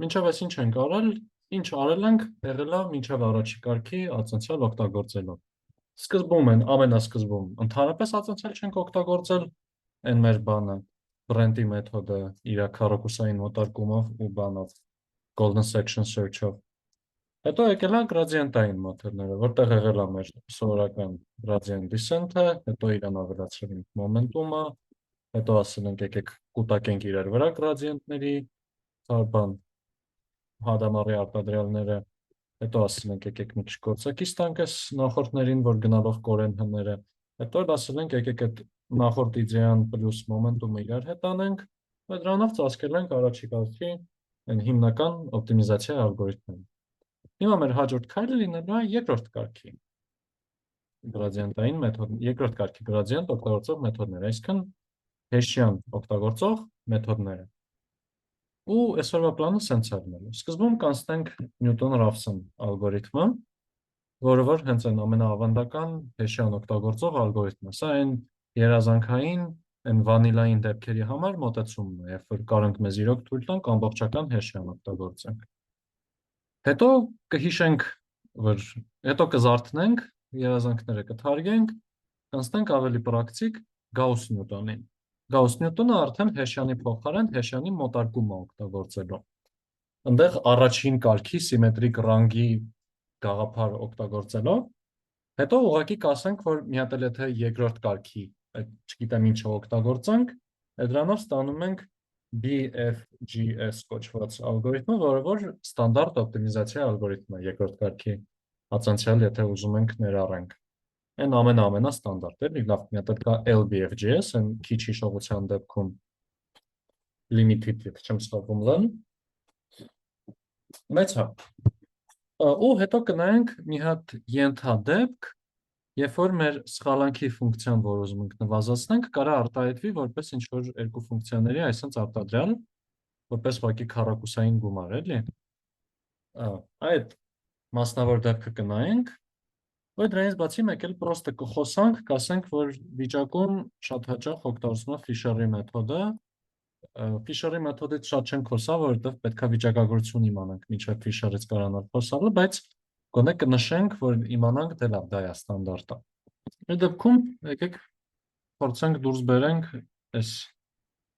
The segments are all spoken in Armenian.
Մինչև այս ինչ ենք արել, ինչ արել ենք, եղել է մինչև առաջի կարգի ացենցիալ օգտագործելով։ Սկզբում են, ամենասկզբում, ընդհանրապես ացենցիալ չենք օգտագործել, այն մեր բանը, brand-ի մեթոդը իր քառակուսային մոտարկումով ու բանով, golden section search-ով։ Հետո եկել են gradient-ային մեթոդները, որտեղ եղել է մեր սովորական gradient descent-ը, հետո իրան ավելացրել ենք momentum-ը, հետո ասել ենք եկեք կուտակենք իրար վրա gradient-ների, բան, հադամարի արտադրյալները, հետո ասել ենք եկեք մի քիչ գործակի ստանք այս նախորդներին, որ գնալով կորեն հները, հետո ասել ենք եկեք այդ նախորդ իդեան պլյուս մոմենտումը իրար հետ անենք, ու դրանով ծածկել ենք առաջի կարգի այն հիմնական օպտիմիզացիա ալգորիթմը։ Հիմա մեր հաջորդ քայլը լինելու է երկրորդ կարգի գրադիենտային մեթոդ, երկրորդ կարգի գրադիենտ օգտագործող մեթոդները, այսինքն Hessian օգտագործող մեթոդները։ Ու այսօրվա պլանը սենց է լինելու։ Սկզբում կանցնենք Նյուտոն-Ռաֆսոն ալգորիթմը, որը որ հենց այն ամենաավանդական Hessian օգտագործող ալգորիթմը։ Սա այն երազանքային, այն վանիլային դեպքերի համար մոտեցումն է, երբ որ կարող մեզ իրոք թույլ տանք ամբողջական Hessian օգտագործենք։ Հետո կհիշենք, որ հետո կզարթնենք, երազանքները կթարգենք, կանցնենք ավելի պրակտիկ Գաուս-Նյուտոնին։ Գաուս-Նյուտոնը արդեն Հեսյանի փոխարեն Հեսյանի մոտարկումը օգտագործելու։ Այնտեղ առաջին կարգի սիմետրիկ ռանգի գաղափար օգտագործելով, հետո ուղղակի կասենք, որ մի հատ էլ եթե երկրորդ կարգի, այդ չգիտեմ ինչը օգտագործենք, դրանով ստանում ենք BFGS կոչված ալգորիթմը, որը որ ստանդարտ օպտիմիզացիա ալգորիթմ է, երկրորդ կարգի ացանցիալ, եթե ուզում ենք ներառենք։ Այն ամենաստանդարտ է, լավ, մի հատ կա LBFGS, այն քիչ հիշողության դեպքում limited, եթե չեմ սխալվում լն, բայց հա։ Ու հետո կնայենք մի հատ ենթադեպք, երբ որ մեր սխալանքի ֆունկցիան, որ ուզում ենք նվազեցնենք, կարա արտահայտվի որպես ինչ-որ երկու ֆունկցիաների այսպես արտադրյալ, որպես ուղղակի քառակուսային գումար, էլի։ Այդ մասնավոր դեպքը կնայենք, ու դրանից բացի մեկ էլ պրոստը կխոսանք, կասենք, որ վիճակում շատ հաճախ օգտագործվում է Ֆիշերի մեթոդը։ Ֆիշերի մեթոդից շատ չենք խոսա, որովհետև պետք է վիճակագրություն իմանանք, մինչև Ֆիշերից կարողանալ խոսալը, բայց գոնե կնշենք, որ իմանանք, դե լավ, դա է ստանդարտը։ Այդ դեպքում եկեք փորձենք դուրս բերենք այս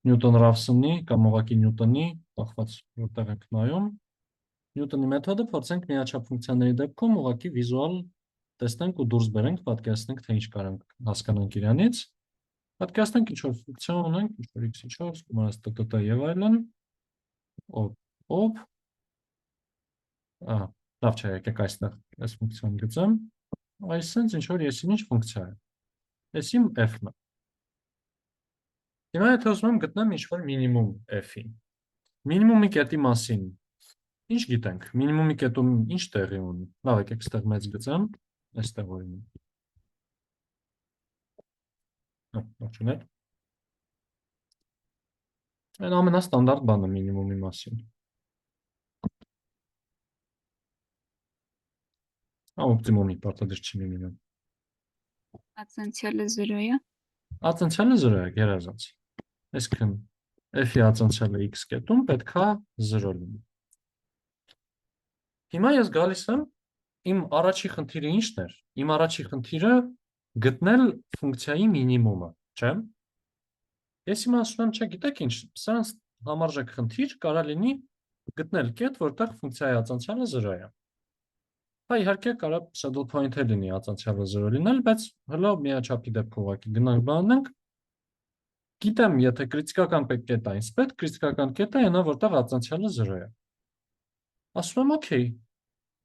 Նյուտոն-Ռաֆսոնի կամ ուղղակի Նյուտոնի, կախված որտեղ ենք նայում, Նյուտոնի մեթոդը փորձենք միաչափ ֆունկցիաների դեպքում ուղղակի վիզուալ տեսնենք ու դուրս բերենք, պատկերացնենք, թե ինչ կարանք հասկանանք իրանից։ Պատկերացնենք ինչ-որ ֆունկցիա ունենք, ինչ-որ x-ի 4, գումարած տտ եւ այլն, ով, լավ չէ, եկեք այստեղ այս ֆունկցիան գծեմ, այսինքն ինչ-որ եսիմ ինչ ֆունկցիա է, եսիմ f-ն է։ Հիմա եթե ուզում եմ գտնեմ ինչ-որ մինիմում f-ի, մինիմումի կետի մասին, ինչ գիտենք, մինիմումի կետում ինչ տեղի ունի, լավ եկեք ստեղ մեծ գծեմ, այստեղ օրինակ։ Ողջունել։ Այն ամենաստանդարտ բանը մինիմումի մասին։ Օպտիմումի պարտադիր չի լինում։ Ացենցիալը 0 է։ Ացենցիալը 0 է, գերազանց։ Այսինքն f-ի ացենցիալը x կետում պետքա 0 լինի։ Հիմա ես գալիս եմ, իմ առաջի խնդիրը ինչն էր։ Իմ առաջի խնդիրը գտնել ֆունկցիայի մինիմումը, չէ՞։ Ես հիմա ասում եմ, չէ, գիտեք ինչ, սա համարժեք խնդիր կարա լինի գտնել կետ, որտեղ ֆունկցիայի ացենցիալը 0 է։ Հա իհարկե կարա saddle point-ը լինի ացենցիալը 0 լինել, բայց հլո միաչափի դեպքում ուղղակի գնանք բանանք։ Գիտեմ, եթե կրիտիկական կետը այնպես պետք, կրիտիկական կետը այնա, որտեղ ացենցիալը 0 է։ Ասում եմ, օքեյ,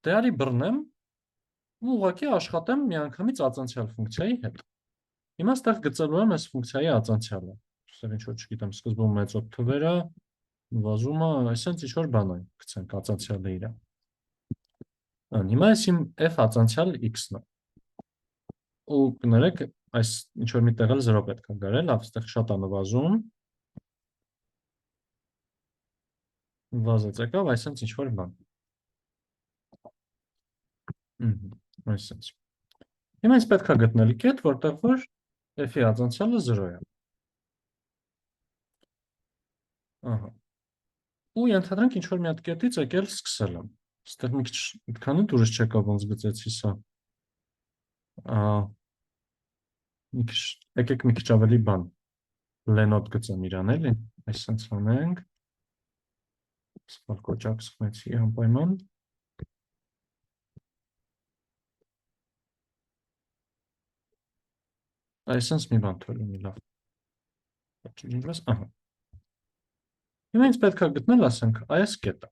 դե արի բռնեմ ու ուղղակի աշխատեմ միանգամից ացենցիալ ֆունկցիայի հետ։ Հիմա ստեղ գծելու եմ այս ֆունկցիայի ացենցիալը։ Սա ինչ որ չգիտեմ, սկզբում մեծոտ թվերը, նվազումը, այսինքն ինչ որ բան է, գցենք ացենցիալը իրա։ Հիմա այս իմ f ացենցիալ x-ն է։ Ու կներեք, այս ինչ որ մի տեղ էլ 0 պետք է գրել, լավ, այստեղ շատ է նվազում։ Նվազեց եկավ, այսինքն ինչ որ բան։ Այսինքն։ Հիմա ինձ պետք է գտնել կետ, որտեղ որ f-ի ացենցիալը 0 է։ Ահա։ ու ենթադրենք ինչ որ մի հատ կետից եկել սկսել եմ։ Այստեղ մի քիչ այդքանը դուրս չեկա ոնց գծեցի սա։ Մի քիչ եկեք մի քիչ ավելի բան լենոտ գծեմ իրան էլի, այսպես անենք։ Սպալ կոճակ սխմեցի անպայման։ Այսպես մի բան թող լինի լավ։ Ինչպես, ահա։ Հիմա ինձ պետք է գտնել, ասենք, այս կետը։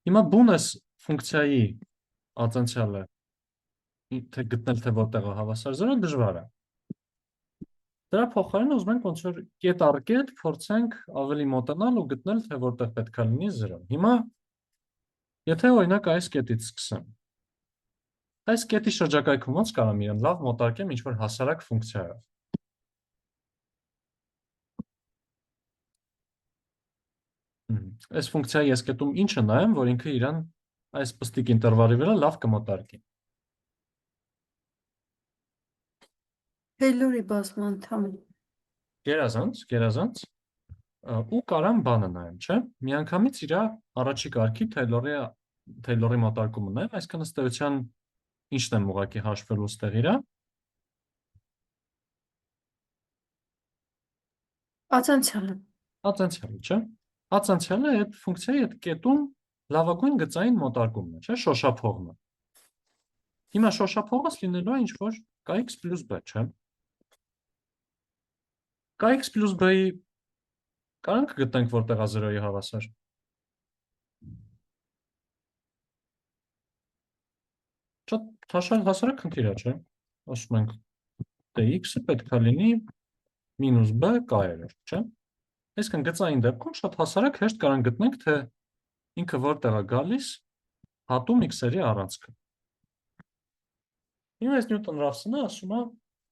Հիմա բուն էս ֆունկցիայի ածանցյալը թե գտնել թե որտեղ է հավասար 0 դժվար է։ Դրա փոխարեն ուզում ենք ոնց որ կետ առ կետ փորձենք ավելի մոտենալ ու գտնել թե որտեղ պետք է լինի 0։ Հիմա եթե օրինակ այս կետից սկսեմ։ Այս կետի շրջակայքում ոնց կարամ իրեն լավ մոտարկեմ ինչ որ հասարակ ֆունկցիայով։ Այս ֆունկցիայի ես կետում ինչը նայեմ, որ ինքը իրան այս պստիկ ինտերվալի վրա լավ կմոտարկի։ Taylor-ի բազմանդամ։ Գերազանց, ու կարամ բանը նայեմ, չէ՞։ Միանգամից իր առաջի կարգի Taylor-ի մոտարկումը նայեմ, այսինքն ըստ էության ինչն եմ ուղղակի հաշվելու ստեղ իրա։ Ածանցյալը։ Ածանցյալը, չէ՞։ Ածանցյալը այդ ֆունկցիայի այդ կետում լավագույն գծային մոտարկումն է, չէ՞, շոշափողն է։ Հիմա շոշափողս լինելու է ինչ որ kx + b, չէ՞։ Kx + b-ի կարանք գտնենք որտեղ է 0-ի հավասար։ Շատ հասարակ խնդիր է, չէ՞։ Ասում ենք դե x-ը պետք է լինի -b k-երորդ, չէ՞։ Այսինքն գծային դեպքում շատ հասարակ հեշտ կարանք գտնենք թե ինքը որտեղ է գալիս հատում x-երի առանցքը։ Հիմա այս Նյուտոն Ռավսոնը ասում է,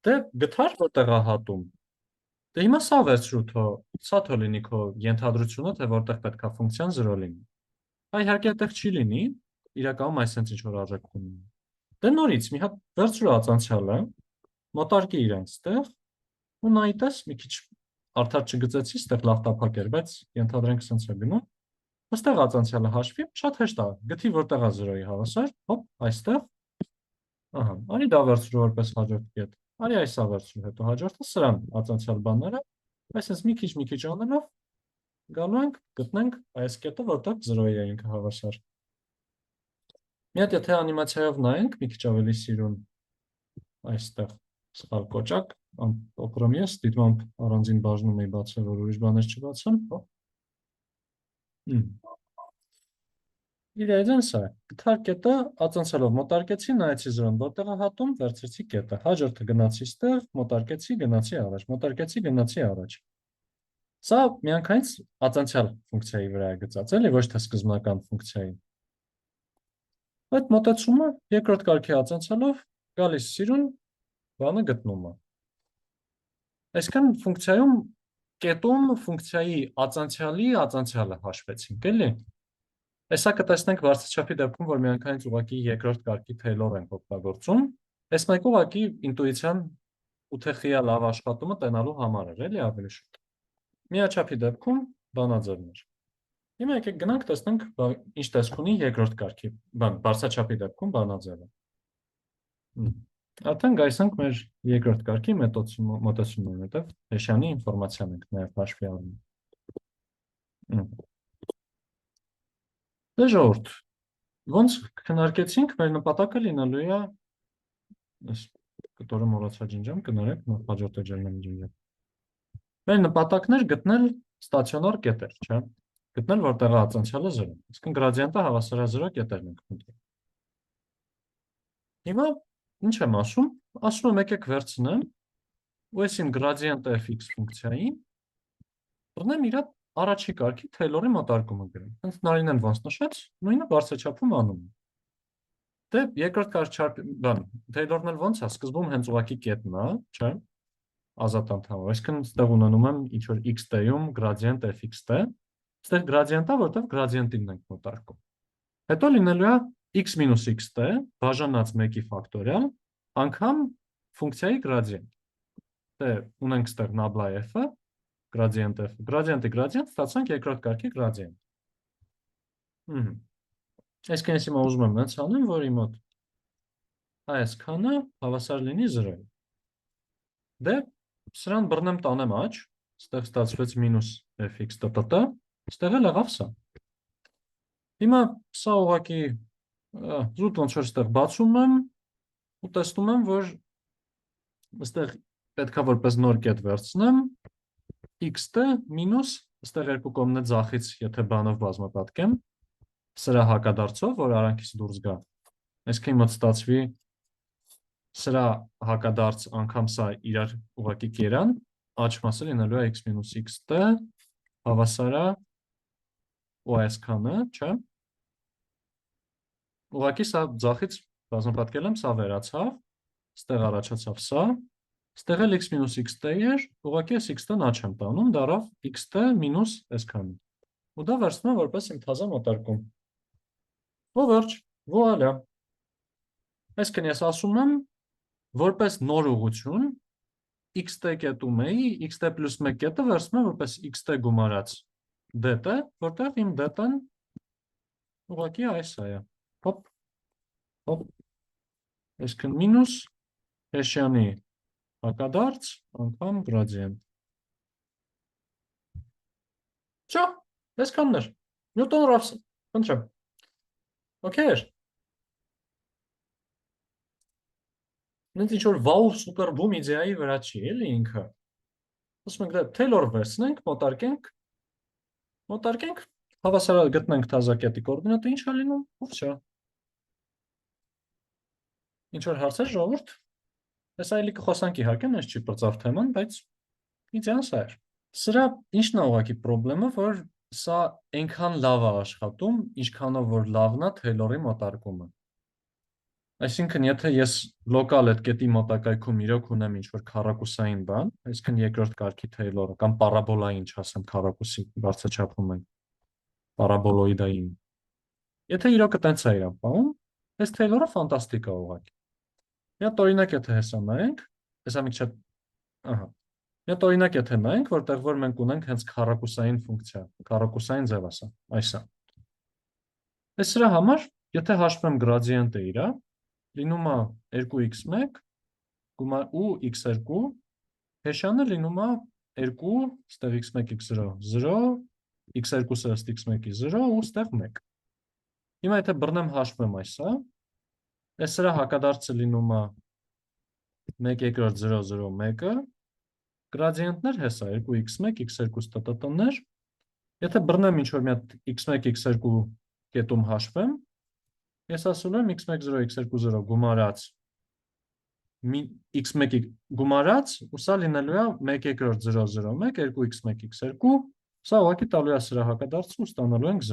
դե գտար որտեղ է հատում։ Դե հիմա սա վերցրու թո, սա թո լինի քո ենթադրությունը, թե որտեղ պետք է ֆունկցիան 0 լինի։ Այ իհարկե այդտեղ չի լինի, իրականում այսպես ինչ որ արժեք ունի։ Դե նորից մի հատ վերցրու ածանցյալը, մոտարկի իրան ստեղ, ու նայտես մի քիչ արդար չգծեցի, ստեղ լավ տափակ էր, բայց ենթադրենք սենց է գնում։ Այստեղ ածանցյալը հաշվի, շատ հեշտ է, գտի որտեղ է 0-ի հավասար, հոպ, այստեղ։ Ահա, արի դա վերցրու որպես հաջորդ կետ։ Արի այսա վերցրու, հետո հաջորդը սրան ածանցյալ բանները, այսպես մի քիչ անելով գալու ենք, գտնենք այս կետը, որտեղ 0-ի է ինքը հավասար։ Մի հատ եթե անիմացիայով նայենք, մի քիչ ավելի սիրուն այստեղ սխալ կոճակ, օգրոմ ես, դիտմամբ առանձին բաժնում էի բացել, որ ուրիշ բաներ չբացեմ, իրայցեն սա, գտար կետը ածանցյալով մոտարկեցի, նայեցի 0-ն որտեղ է հատում, վերցրեցի կետը, հաջորդը գնացի ստեղ, մոտարկեցի, գնացի առաջ, մոտարկեցի, գնացի առաջ։ Սա միանգամից ածանցյալ ֆունկցիայի վրա է գծած, էլի ոչ թե սկզբնական ֆունկցիայի։ Այդ մոտեցումը երկրորդ կարգի ածանցյալով գալիս սիրուն բանը գտնում է։ Այսինքն ֆունկցիայում կետում ֆունկցիայի ածանցյալի ածանցյալը հաշվեցինք, էլի։ Այսա կտեսնենք բարձրաչափի դեպքում, որ միանգամից ուղղակի երկրորդ կարգի Taylor ենք օգտագործում, այս մեկ ուղղակի ինտուիցիան ութեխիա լավ աշխատումը տենալու համար էր, էլի ավելի շուտ։ Միաչափի դեպքում բանաձևն էր։ Հիմա եկեք գնանք տեսնենք ինչ տեսք ունի երկրորդ կարգի, բարձրաչափի դեպքում բանաձևը։ Արդեն գայսանք մեր երկրորդ կարգի մոտեցումն հետև Հեշյանի ինֆորմացիան ենք նաև հաշվի առնում։ Դե ժողովուրդ, ոնց քննարկեցինք, մեր նպատակը լինելու է այս կտորը մոռացա ջնջեմ, կներեք, հաջորդ էջերն եմ ջնջել։ Մեր նպատակն էր գտնել ստացիոնար կետեր, չէ՞։ Գտնել որտեղ է ածանցյալը 0, այսինքն գրադիենտը հավասար է 0 կետերն ենք փնտրում։ Հիմա ինչ եմ ասում։ Ասում եմ եկեք վերցնեմ ու այսին գրադիենտ fx ֆունկցիային բռնեմ իր առաջի կարգի Taylor-ի մոտարկումը գրեմ։ Հենց Նարինեն ոնց նշեց, նույնը բարձրաչափում անում եմ։ Դե երկրորդ կարգի բան, Taylor-ն էլ ոնց է, սկզբում հենց ուղղակի կետն է, չէ՞։ Ազատ անդամով, այսինքն ստեղ ունենում եմ ինչ որ x-t-ում գրադիենտ fx-t, ստեղ գրադիենտա, որտեղ գրադիենտին ենք մոտարկում։ Հետո լինելու է x - x-t բաժանած 1-ի ֆակտորիալ անգամ ֆունկցիայի գրադիենտ։ Դե ունենք ստեղ նաբլա f-ը, Gradient F, gradient, ստացանք երկրորդ կարգի gradient։ Այսինքն ես հիմա ուզում եմ նենց անեմ, որ իմ մոտ այս քանը հավասար լինի 0-ի։ Դե սրան բռնեմ տանեմ աջ, ստեղ ստացվեց մինուս fx տտ, ստեղ էլ եղավ սա։ Հիմա սա ուղղակի զուտ ոնց որ ստեղ բացում եմ ու տեսնում եմ, որ ստեղ պետքա որպես նոր կետ վերցնեմ x-ը մինուս ստեղ երկու կողմն է ձախից, եթե բանով բազմապատկեմ, սրա հակադարձով, որ արանքից դուրս գա։ Այսինքն իմ մոտ ստացվի սրա հակադարձ անգամ սա իրար ուղղակի կերան, աջ մասը լինելու է x մինուս x-ը հավասար է ու այսքանը, չէ։ Ուղղակի սա ձախից բազմապատկել եմ, սա վերացավ, ստեղ առաջացավ սա, ստեղ էլ x մինուս x-ը էր, ուղղակի այս x-ն աջ եմ տանում, դարավ x-ը մինուս այսքանը։ Ու դա վերցնում եմ որպես իմ թազա մոտարկում։ Ու վերջ, վուալա։ Այսինքն ես ասում եմ, որպես նոր ուղղություն x-ը կետում էի, x-ը պլյուս 1 կետը վերցնում եմ որպես x-ը գումարած դետը, որտեղ իմ դետան ուղղակի այս է։ Հոպ, հոպ, այսինքն մինուս հեշյանի հակադարձ անգամ գրադիենտ։ Չէ, այսքանն էր, Նյուտոն Ռավսոն, խնդրեմ, օքեյ էր։ Նենց ինչ-որ վաու սուպեր բում իդեայի վրա չի, էլի ինքը։ Ասում ենք դա Taylor վերցնենք, մոտարկենք, հավասար գտնենք թազա կետի կոորդինատը, ինչ է լինում, ու վсё։ Ինչ-որ հարցեր ժողովուրդ։ Ես այլի կխոսանք իհարկե, նենց չի պրծավ թեման, բայց իդեան սա էր։ Սրա ինչն է ուղղակի խնդրումը, որ սա այնքան լավ է աշխատում, ինչքանով որ լավն է Taylor-ի մոտարկումը։ Այսինքն, եթե ես լոկալ այդ կետի մոտակայքում իրոք ունեմ ինչ-որ քառակուսային բան, այսինքն երկրորդ կարգի Taylor-ը կամ պարաբոլային, չասեմ քառակուսի բարձրաչափում են, պարաբոլոիդային։ Եթե իրոքը տենց է իրան բանում, այս Taylor-ը ֆանտաստիկ է ուղղակի։ Մի հատ օրինակ եթե հեսա նայենք, հեսա մի քիչ, ահա։ Մի հատ օրինակ եթե նայենք, որտեղ որ մենք ունենք հենց քառակուսային ֆունկցիա, քառակուսային ձև ասա, այսա։ Այս սրա համար, եթե հաշվեմ գրադիենտը իրա, լինում է 2x1 ու x2, հեշյանը լինում է 2, ստեղ x1, x0, 0, x2-ը ըստ x1-ի 0 ու ստեղ 1։ Հիմա եթե բռնեմ հաշվեմ այսա, այս սրա հակադարձը լինում է 1/0,0,1-ը, գրադիենտներ հեսա 2x1, x2 տտ-ներ, եթե բռնեմ ինչ-որ մի հատ x1, x2 կետում հաշվեմ, ես ասում եմ x1,0, x2,0 գումարած x1-ի գումարած, ու սա լինելու է 1/0,0,1, 2x1, x2, սա ուղղակի տալու է սրա հակադարձը ու ստանալու ենք 0։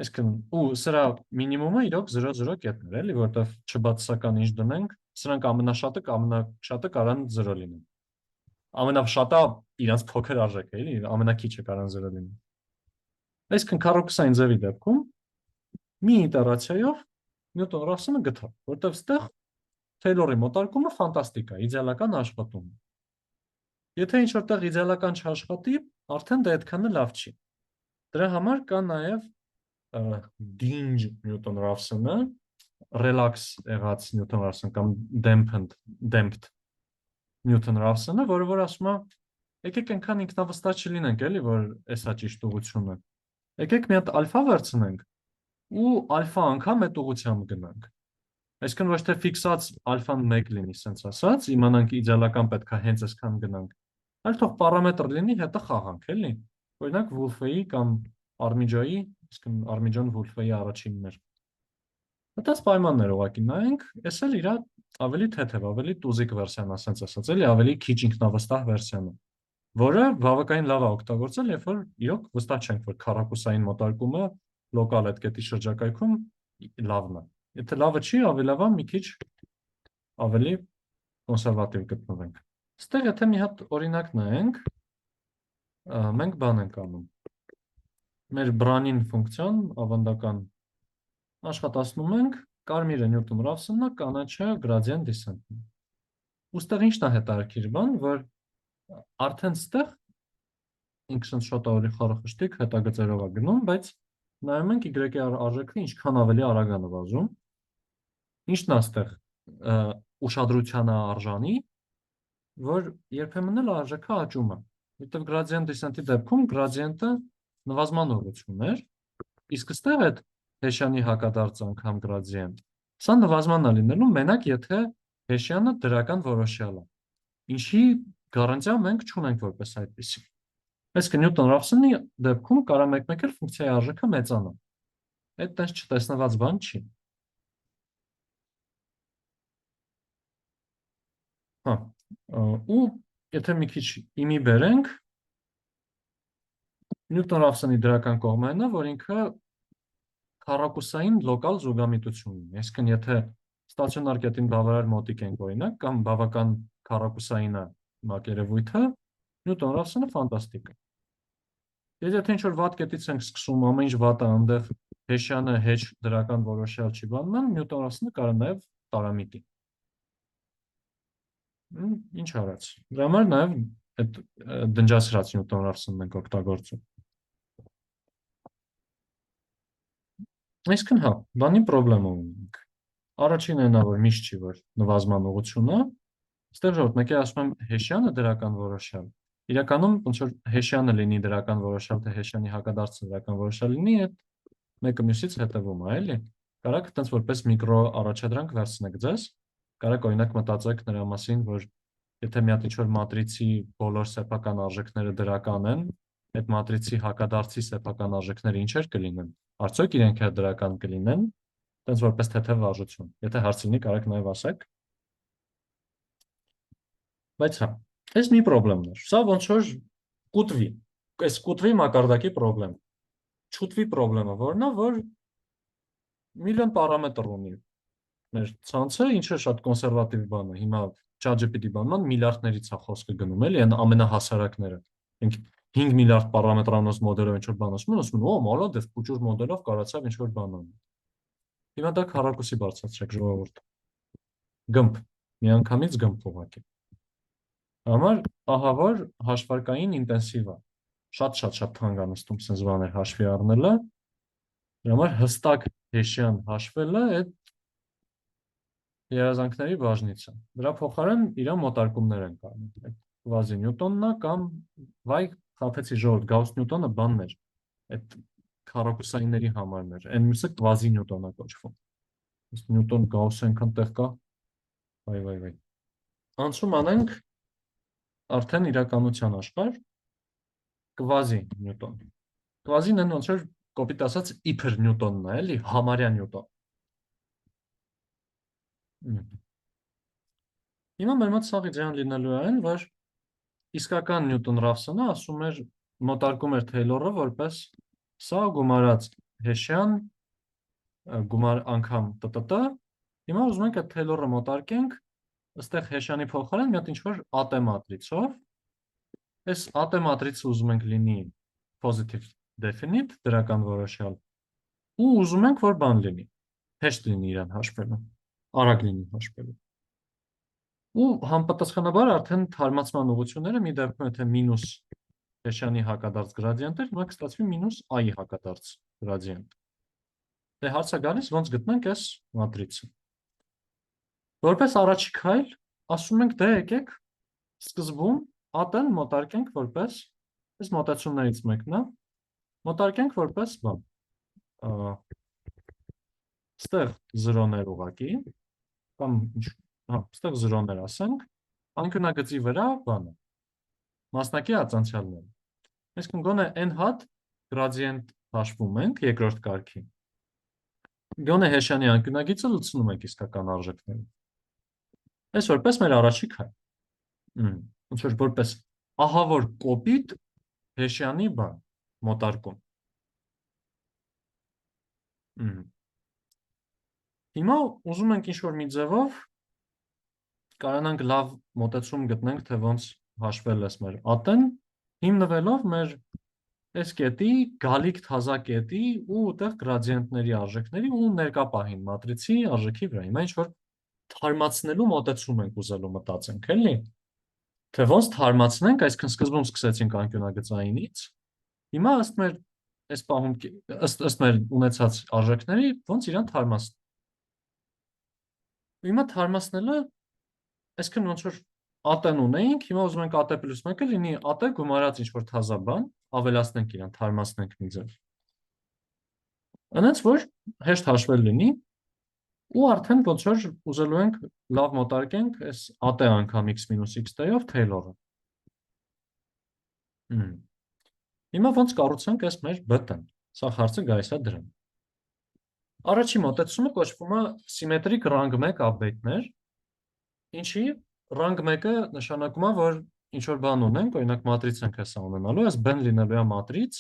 Այսինքն, ու սրա մինիմումը իրոք 0,0 կետներ, էլի, որտեղ չբացասական ինչ դնենք, սրանք ամենաշատը կարան 0 լինեն։ Ամենաշատը իրանց փոքր արժեք է, էլի, ամենակիչը կարան 0 լինեն։ Այսինքն, քառակուսային ձևի դեպքում մի իտերացիայով Նյուտոն Ռավսոնը գտա, որտեղ ստեղ Taylor-ի մոտարկումը ֆանտաստիկ է, իդեալական աշխատում։ Եթե ինչ-որտեղ իդեալական չաշխատի, արդեն դա այդքանը լավ չի։ Դրա համար կա նաև dinge Նյուտոն Ռավսոնը, relax եղած Նյուտոն Ռավսոն կամ damped Նյուտոն Ռավսոնը, որը որ ասում է, եկեք այնքան ինքնավստահ չլինենք, էլի, որ էսա ճիշտ ուղղությունը։ Եկեք մի հատ ալֆա վերցնենք ու ալֆա անգամ այդ ուղղությամբ գնանք։ Այսինքն ոչ թե ֆիքսած ալֆան 1 լինի, sense ասած, իմանանք իդեալական պետքա հենց այսքան գնանք, այլ թող պարամետր լինի, հետը խաղանք, էլի։ Օրինակ Wolfe-ի կամ Armijo-ի, այսինքն Armijon-Wolfe-ի առաջինն էր։ Այդպես պայմաններ ուղղակի նայենք, էս էլ իրա ավելի թեթև, ավելի տուզիկ վերսիան է, sense ասած, էլի, ավելի քիչ ինքնավստահ վերսիան է, որը բավականին լավ է օգտագործել, երբ որ իրոք վստահ չենք, որ քառակուսային մոտարկումը լոկալ այդ կետի շրջակայքում լավն է։ Եթե լավը չի, ավելի լավ է մի քիչ ավելի կոնսերվատիվ գտնվենք։ Ստեղ եթե մի հատ օրինակ նայենք, մենք բան ենք անում։ Մեր բրանին ֆունկցիան ավանդական աշխատացնում ենք, կարմիրը Նյուտոն Ռավսոնն է, կանաչը գրադիենտ դեսենտն։ Ուստեղ ինչն է հետաքրքիր բան, որ Արդեն ստեղ ինքսն շատ ավելի խարխշտիկ հետագծերով է գնում, բայց նայում ենք y-ի արժեքը ինչքան ավելի արագ է նվազում։ Ինչն է ստեղ ուշադրությանը արժանի, որ երբեմն էլ արժեքը աճում է։ Որտեղ gradient descent-ի դեպքում gradient-ը նվազման ուղղությունն էր, իսկ ստեղ այդ Հեշյանի հակադարձ անգամ gradient, սա նվազման է լինելու մենակ եթե Հեշյանը դրական որոշյալ է։ Ինչի գարանտիա մենք չունենք որպես այդպեսի։ Այսինքն Նյուտոն-Ռավսոնի դեպքում կարա մեկ-մեկ էլ ֆունկցիայի արժեքը մեծանա։ Այդ տես չտեսնված բան չի։ Հա, ու եթե մի քիչ իմի բերենք, Նյուտոն-Ռավսոնի դրական կողմը այն է, որ ինքը քառակուսային լոկալ զուգամիտություն ունի։ Այսինքն եթե ստացիոնար կետին բավարար մոտիկ ենք օրինակ, կամ բավական քառակուսային է մակերևույթը, Նյուտոն-Ռավսոնը ֆանտաստիկ է։ Եթե ինչ-որ վատ կետից ենք սկսում, ամեն ինչ վատ է, այնտեղ Հեշյանը հեչ դրական որոշյալ չի բանման, Նյուտոն-Ռավսոնը կարող է նաև տարամիտի։ Ինչ արած։ Դրա համար նաև այդ դնջասրած Նյուտոն-Ռավսոնն ենք օգտագործում։ Այսինքն հա, բանի պրոբլեմա ունենք։ Առաջինն այն է, որ միշտ չի, որ նվազման ուղղությունը, այստեղ ժողովուրդ մեկի ասում եմ Հեշյանը դրական որոշյալ։ Իրականում ոնց որ Հեշյանը լինի դրական որոշյալ, թե Հեշյանի հակադարձը դրական որոշյալ լինի, այդ մեկը մյուսից հետևում է, էլի։ Կարաք այտենց որպես միկրո առաջադրանք վերցնեք ձեզ, կարաք օրինակ մտածեք նրա մասին, որ եթե մի հատ ինչ-որ մատրիցի բոլոր սեփական արժեքները դրական են, այդ մատրիցի հակադարձի սեփական արժեքները ինչեր կլինեն։ Արդյոք իրենք էլ դրական կլինեն, այտենց որպես թեթև վարժություն։ Եթե հարց լինի, կարաք նաև ասեք։ Բայց հա, այս մի պրոբլեմն է։ Սա ոնց որ կուտվի։ Այս կուտվի մակարդակի պրոբլեմ։ Չուտվի պրոբլեմը որն է, որ միլիոն պարամետր ունի մեր ցանցը, ինչը շատ կոնսերվատիվ բան է։ Հիմա ChatGPT բանման միլիարդներից է խոսքը գնում, էլի, այն ամենահասարակները։ Մենք 5 միլիարդ պարամետրանոց մոդելով ինչ-որ բան ասում են, օ, մոլոդեվ, փուճուր մոդելով կարողացավ ինչ-որ բան անել։ Հիմա դա քառակուսի բարձրացրեք ժողովուրդ։ Գմփ, միանգամից գմփ ուղղակի։ Համար ահա որ հաշվարկային ինտենսիվ է։ Շատ թանկ է նստում sense բաներ հաշվի առնելը։ Դրա համար հստակ Հեշյան հաշվելը այդ երազանքների բաժնից է։ Դրա փոխարեն իր մոտարկումներ են կանում։ Այդ կվազի Նյուտոնն է կամ վայ խափեցի ժողովուրդ Գաուս-Նյուտոնը բանն էր։ Այդ քառակուսայինների համարն էր։ Այն մյուսը կվազի Նյուտոնը կոչվում։ Իսկ Նյուտոն Գաուս այնքան տեղ կա։ Վայ։ Անցում անենք արդեն իրականության աշխարհ կվազի Նյուտոն։ Կվազին այն ոնց որ կոպիտ ասած իբր Նյուտոնն է, էլի, համարյա Նյուտոն։ Հիմա մեր մոտ սաղ իդեան լինելու է այն, որ իսկական Նյուտոն-Ռավսոնը ասում էր, մոտարկում էր Թեյլորը որպես սա գումարած Հեշյան գումար անգամ տտ։ Հիմա ուզում ենք այդ Թեյլորը մոտարկենք, այստեղ Հեշյանի փոխարեն մի հատ ինչ-որ AT մատրիցով։ Այս AT մատրիցը ուզում ենք լինի positive definite, դրական որոշյալ, ու ուզում ենք, որ բան լինի, հեշտ լինի իրան հաշվելու, արագ լինի հաշվելու։ Ու համապատասխանաբար արդեն թարմացման ուղղությունները մի դեպքում եթե մինուս Հեշյանի հակադարձ գրադիենտ էր, հիմա կստացվի մինուս i հակադարձ գրադիենտ։ Դե հարցը գալիս ոնց գտնենք այս մատրիցը։ Որպես առաջի քայլ ասում ենք դե եկեք սկզբում AT-ն մոտարկենք որպես այս մոտեցումներից մեկն է, մոտարկենք որպես բան։ Ստեղ 0-ներ ուղղակի կամ հա, ստեղ 0-ներ ասենք, անկյունագծի վրա բանը մասնակի ածանցյալները։ Այսինքն գոնե n հատ գրադիենտ հաշվում ենք երկրորդ կարգի։ Գոնե Հեշյանի անկյունագիծը լցնում ենք իսկական արժեքները։ Այս որպես մեր առաջի քայլ։ Ոնց որ որպես ահա որ կոպիտ Հեշյանի բան մոտարկում։ Հիմա ուզում ենք ինչ-որ մի ձևով կարողանանք լավ մոտեցում գտնենք, թե ոնց հաշվել ես մեր AT-ն, հիմնվելով մեր այս կետի, գալիք թազա կետի ու այդտեղ գրադիենտների արժեքների ու ներկա պահին մատրիցի արժեքի վրա։ Հիմա ինչ-որ թարմացնելու մոտեցում ենք ուզելու մտածենք, էլի։ թե ոնց թարմացնենք, այսինքն սկզբում սկսեցինք անկյունագծայինից, հիմա ըստ մեր այս պահում ըստ մեր ունեցած արժեքների ոնց իրան թարմացնել։ Հիմա թարմացնելը, այսինքն ոնց որ AT-ն ունեինք, հիմա ուզում ենք AT + 1-ը լինի AT գումարած ինչ-որ թազա բան, ավելացնենք իրան, թարմացնենք մի ձև։ Այնց որ հեշտ հաշվել լինի, ու արդեն ոնց որ ուզելու ենք լավ մոտարկենք այս AT անգամ x - x-ով Taylor-ը։ Հիմա ոնց կառուցենք այս մեր B-ն։ Սա հարցը գալիս է դրան։ Առաջին մոտեցումը կոչվում է սիմետրիկ rank 1 update-ներ, ինչի rank 1-ը նշանակում է, որ ինչ որ բան ունենք, օրինակ մատրից ենք հեսա ունենալու, այս B-ն լինելու է մատրից,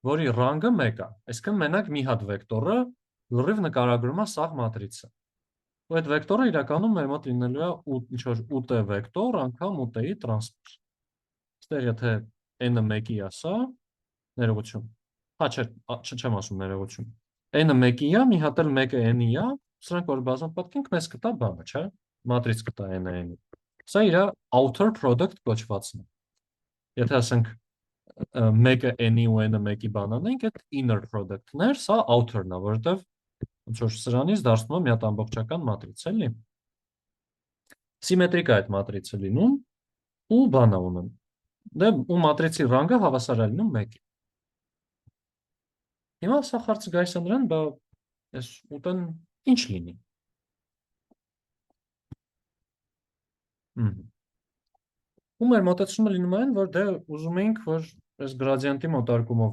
որի rank-ը 1 է, այսինքն մենակ մի հատ վեկտորը լրիվ նկարագրում է սաղ մատրիցը։ Ու այդ վեկտորը իրականում մեր մոտ լինելու է ինչ որ UT վեկտոր անգամ UT-ի տրանսպոզ։ Այստեղ եթե n-ը 1-ի է սա, ներողություն։ Հա, չեմ ասում ներողություն։ N-ը 1-ի է, մի հատ էլ 1-ը n-ի է, սրանք որ բազմապատկենք, մեզ կտա բանը, չէ՞։ Մատրից կտա n-ը n-ի։ Սա իր outer product կոչվածն է։ Եթե ասենք 1-ը n-ի ու n-ը 1-ի բան անենք, այդ inner product-ներ, սա outer-ն է, որովհետև ոնց որ սրանից դարձնում է մի հատ ամբողջական մատրից, էլի։ Սիմետրիկ է այդ մատրիցը լինում, ու բան է ունեն։ Դե ու մատրիցի rank-ը հավասար է լինում 1-ի։ Հիմա սա հարցը գալիս է նրան, բա այս ուտեն ինչ լինի։ Ու մեր մոտեցումը լինում է այն, որ դե ուզում էինք, որ այս գրադիենտի մոտարկումով,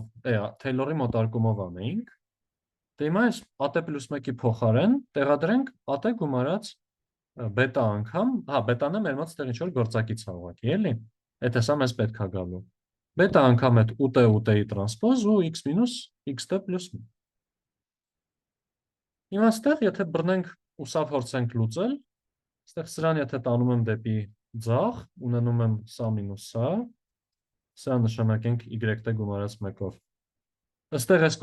Taylor-ի մոտարկումով անեինք, դե հիմա այս AT + 1-ի փոխարեն տեղադրենք AT գումարած բետա անգամ, հա, բետան է մեր մոտ ստեղ ինչ-որ գործակից է ուղղակի, էլի։ Այդ հեսա մեզ պետք է գալու։ Բետա անգամ այդ UT-ի տրանսպոզ ու x - x-t + 1։ Հիմա ստեղ, եթե բռնենք ու սա փորձենք լուծել, ստեղ սրան եթե տանում եմ դեպի ձախ, ունենում եմ սա մինուս սա նշանակենք y-t գումարած 1-ով։ Այստեղ այս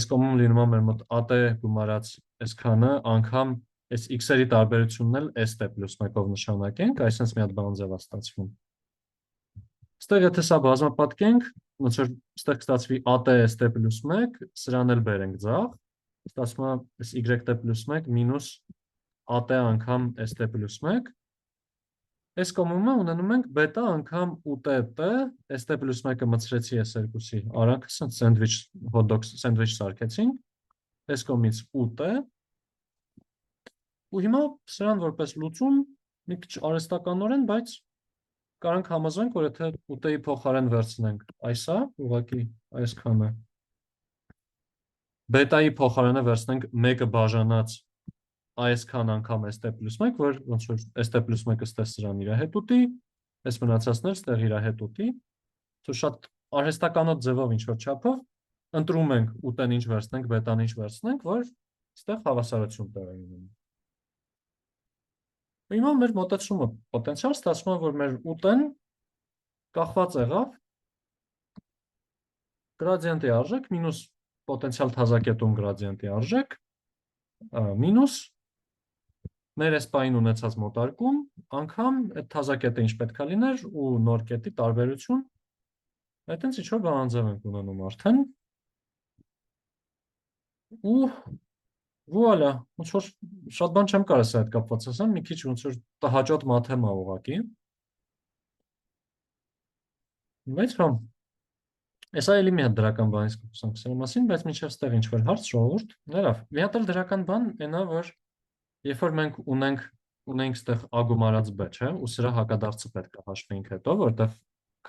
կողմում լինում է մեր մոտ AT գումարած այսքանը անգամ այս x-երի տարբերությունն էլ st + 1-ով նշանակենք, այսինքն մի հատ բան ձև է ստացվում։ Այստեղ եթե սա բազմապատկենք, ոնց որ այստեղ կստացվի AT st + 1, սրան էլ բերենք ձախ, ստացվում է այս y-t + 1 մինուս AT անգամ st + 1։ Այս կողմում ունենում ենք բետա անգամ UT-t, st + 1-ը մտցրեցի այս երկուսի արանքը, սենդվիչ հոթ-դոգ սենդվիչ սարքեցինք, այս կողմից UT, ու հիմա սրան որպես լուծում մի քիչ արհեստականորեն, բայց կարանք համոզենք, որ եթե UT-ի փոխարեն վերցնենք այսա, ուղղակի այսքանը, բետայի փոխարենը վերցնենք 1-ը բաժանած այսքան անգամ st + 1, որ ոնց որ st + 1-ը ստե սրան իր հետ ուտի, այս մնացածներ ստեղ իր հետ ուտի, որ շատ արհեստականոտ ձևով ինչ որ չափով ընտրում ենք ուտեն ինչ վերցնենք, բետան ինչ վերցնենք, որ ստեղ հավասարություն տեղի ունենա։ Հիմա մեր մոտեցումը պոտենցիալ ստացվում է, որ մեր ուտեն կախված եղավ գրադիենտի արժեք մինուս պոտենցիալ թազակետում գրադիենտի արժեք մինուս մեր այս պահին ունեցած մոտարկում, անգամ այդ թազակետը ինչ պետք է լիներ ու նոր կետի տարբերություն, այդտենց ինչ-որ բանաձև ենք ունենում արդեն, ու վուալա, ոնց որ շատ բան չեմ կարես այդ կապված ասեմ, մի քիչ ոնց որ հաճոտ մաթեմա ուղղակի, բայց համ, Էսա էլի մի հատ դրական բանից կխոսանք սրա մասին, բայց մինչև ստեղ ինչ-որ հարց ժողովուրդ, լավ, մի հատ էլ դրական բան այնա, որ երբ որ մենք ունենք ստեղ A գումարած B, չէ, ու սրա հակադարձը պետք է հաշվենք հետո, որտեվ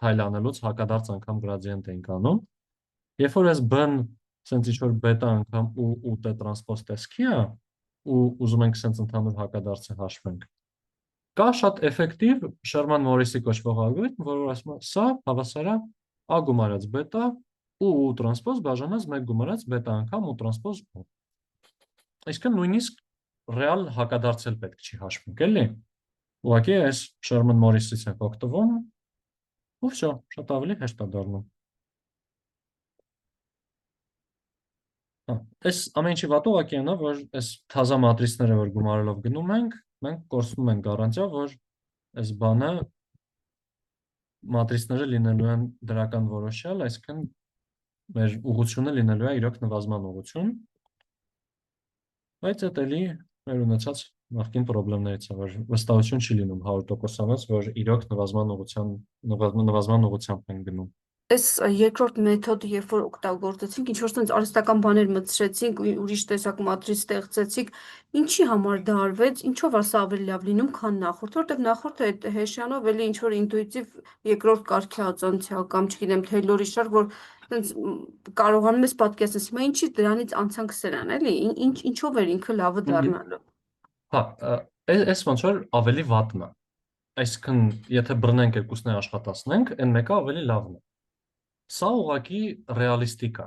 քայլ անելուց հակադարձ անգամ գրադիենտ ենք անում։ Երբ որ այս B-ն սենց ինչ-որ բետա անգամ ու T տրանսպոզ տեսքի է, ու ուզում ենք սենց ընդհանուր հակադարձը հաշվենք, կա շատ էֆեկտիվ Շերման Մորիսի կոչվող ալգորիթմ, որը ասում է, սա հավասար է A գումարած բետա ու տրանսպոզ բաժանած 1 գումարած բետա անգամ ու տրանսպոզ ու։ Այսինքն նույնիսկ ռեալ հակադարձել պետք չի հաշվենք, էլի։ Ուղղակի այս Շերման Մորիսից ենք օգտվում, ու վсё, շատ ավելի հեշտ է դառնում։ Այս ամեն ինչի վատը ուղղակի այնա, որ այս թազա մատրիցները, որ գումարելով գնում ենք, մենք կորցնում ենք գարանտիա, որ այս բանը մատրիցները լինելու են դրական որոշյալ, այսինքն մեր ուղղությունը լինելու է իրոք նվազման ուղղություն, բայց դա էլի մեր ունեցած նախկին խնդիրներից է, որ վստահություն չի լինում 100%-անոց, որ իրոք նվազման ուղղությամբ են գնում։ Այս երկրորդ մեթոդը, երբ որ օգտագործեցինք, ինչ որ sense արհեստական բաներ մտցրեցինք, ուրիշ տեսակ մատրից ստեղծեցինք, ինչի համար դա արվեց, ինչով է սա ավելի լավ լինում, քան նախորդ, որտեղ նախորդը այդ Հեշյանով էլի ինչ որ ինտուիտիվ երկրորդ կարգի ածանցյալ կամ չգիտեմ Թեյլորի շարք, որ sense կարողանում ես պատկերացնել, հիմա ինչի դրանից անցանք սրան, էլի, ինչով էր ինքը լավը դառնալու։ Հա, այս ոնց որ ավելի վատն է։ Այսինքն, եթե բռնենք երկուսն է աշխատացնենք, այն մեկը ավելի լավն է։ Սա ուղղակի ռեալիստիկ է։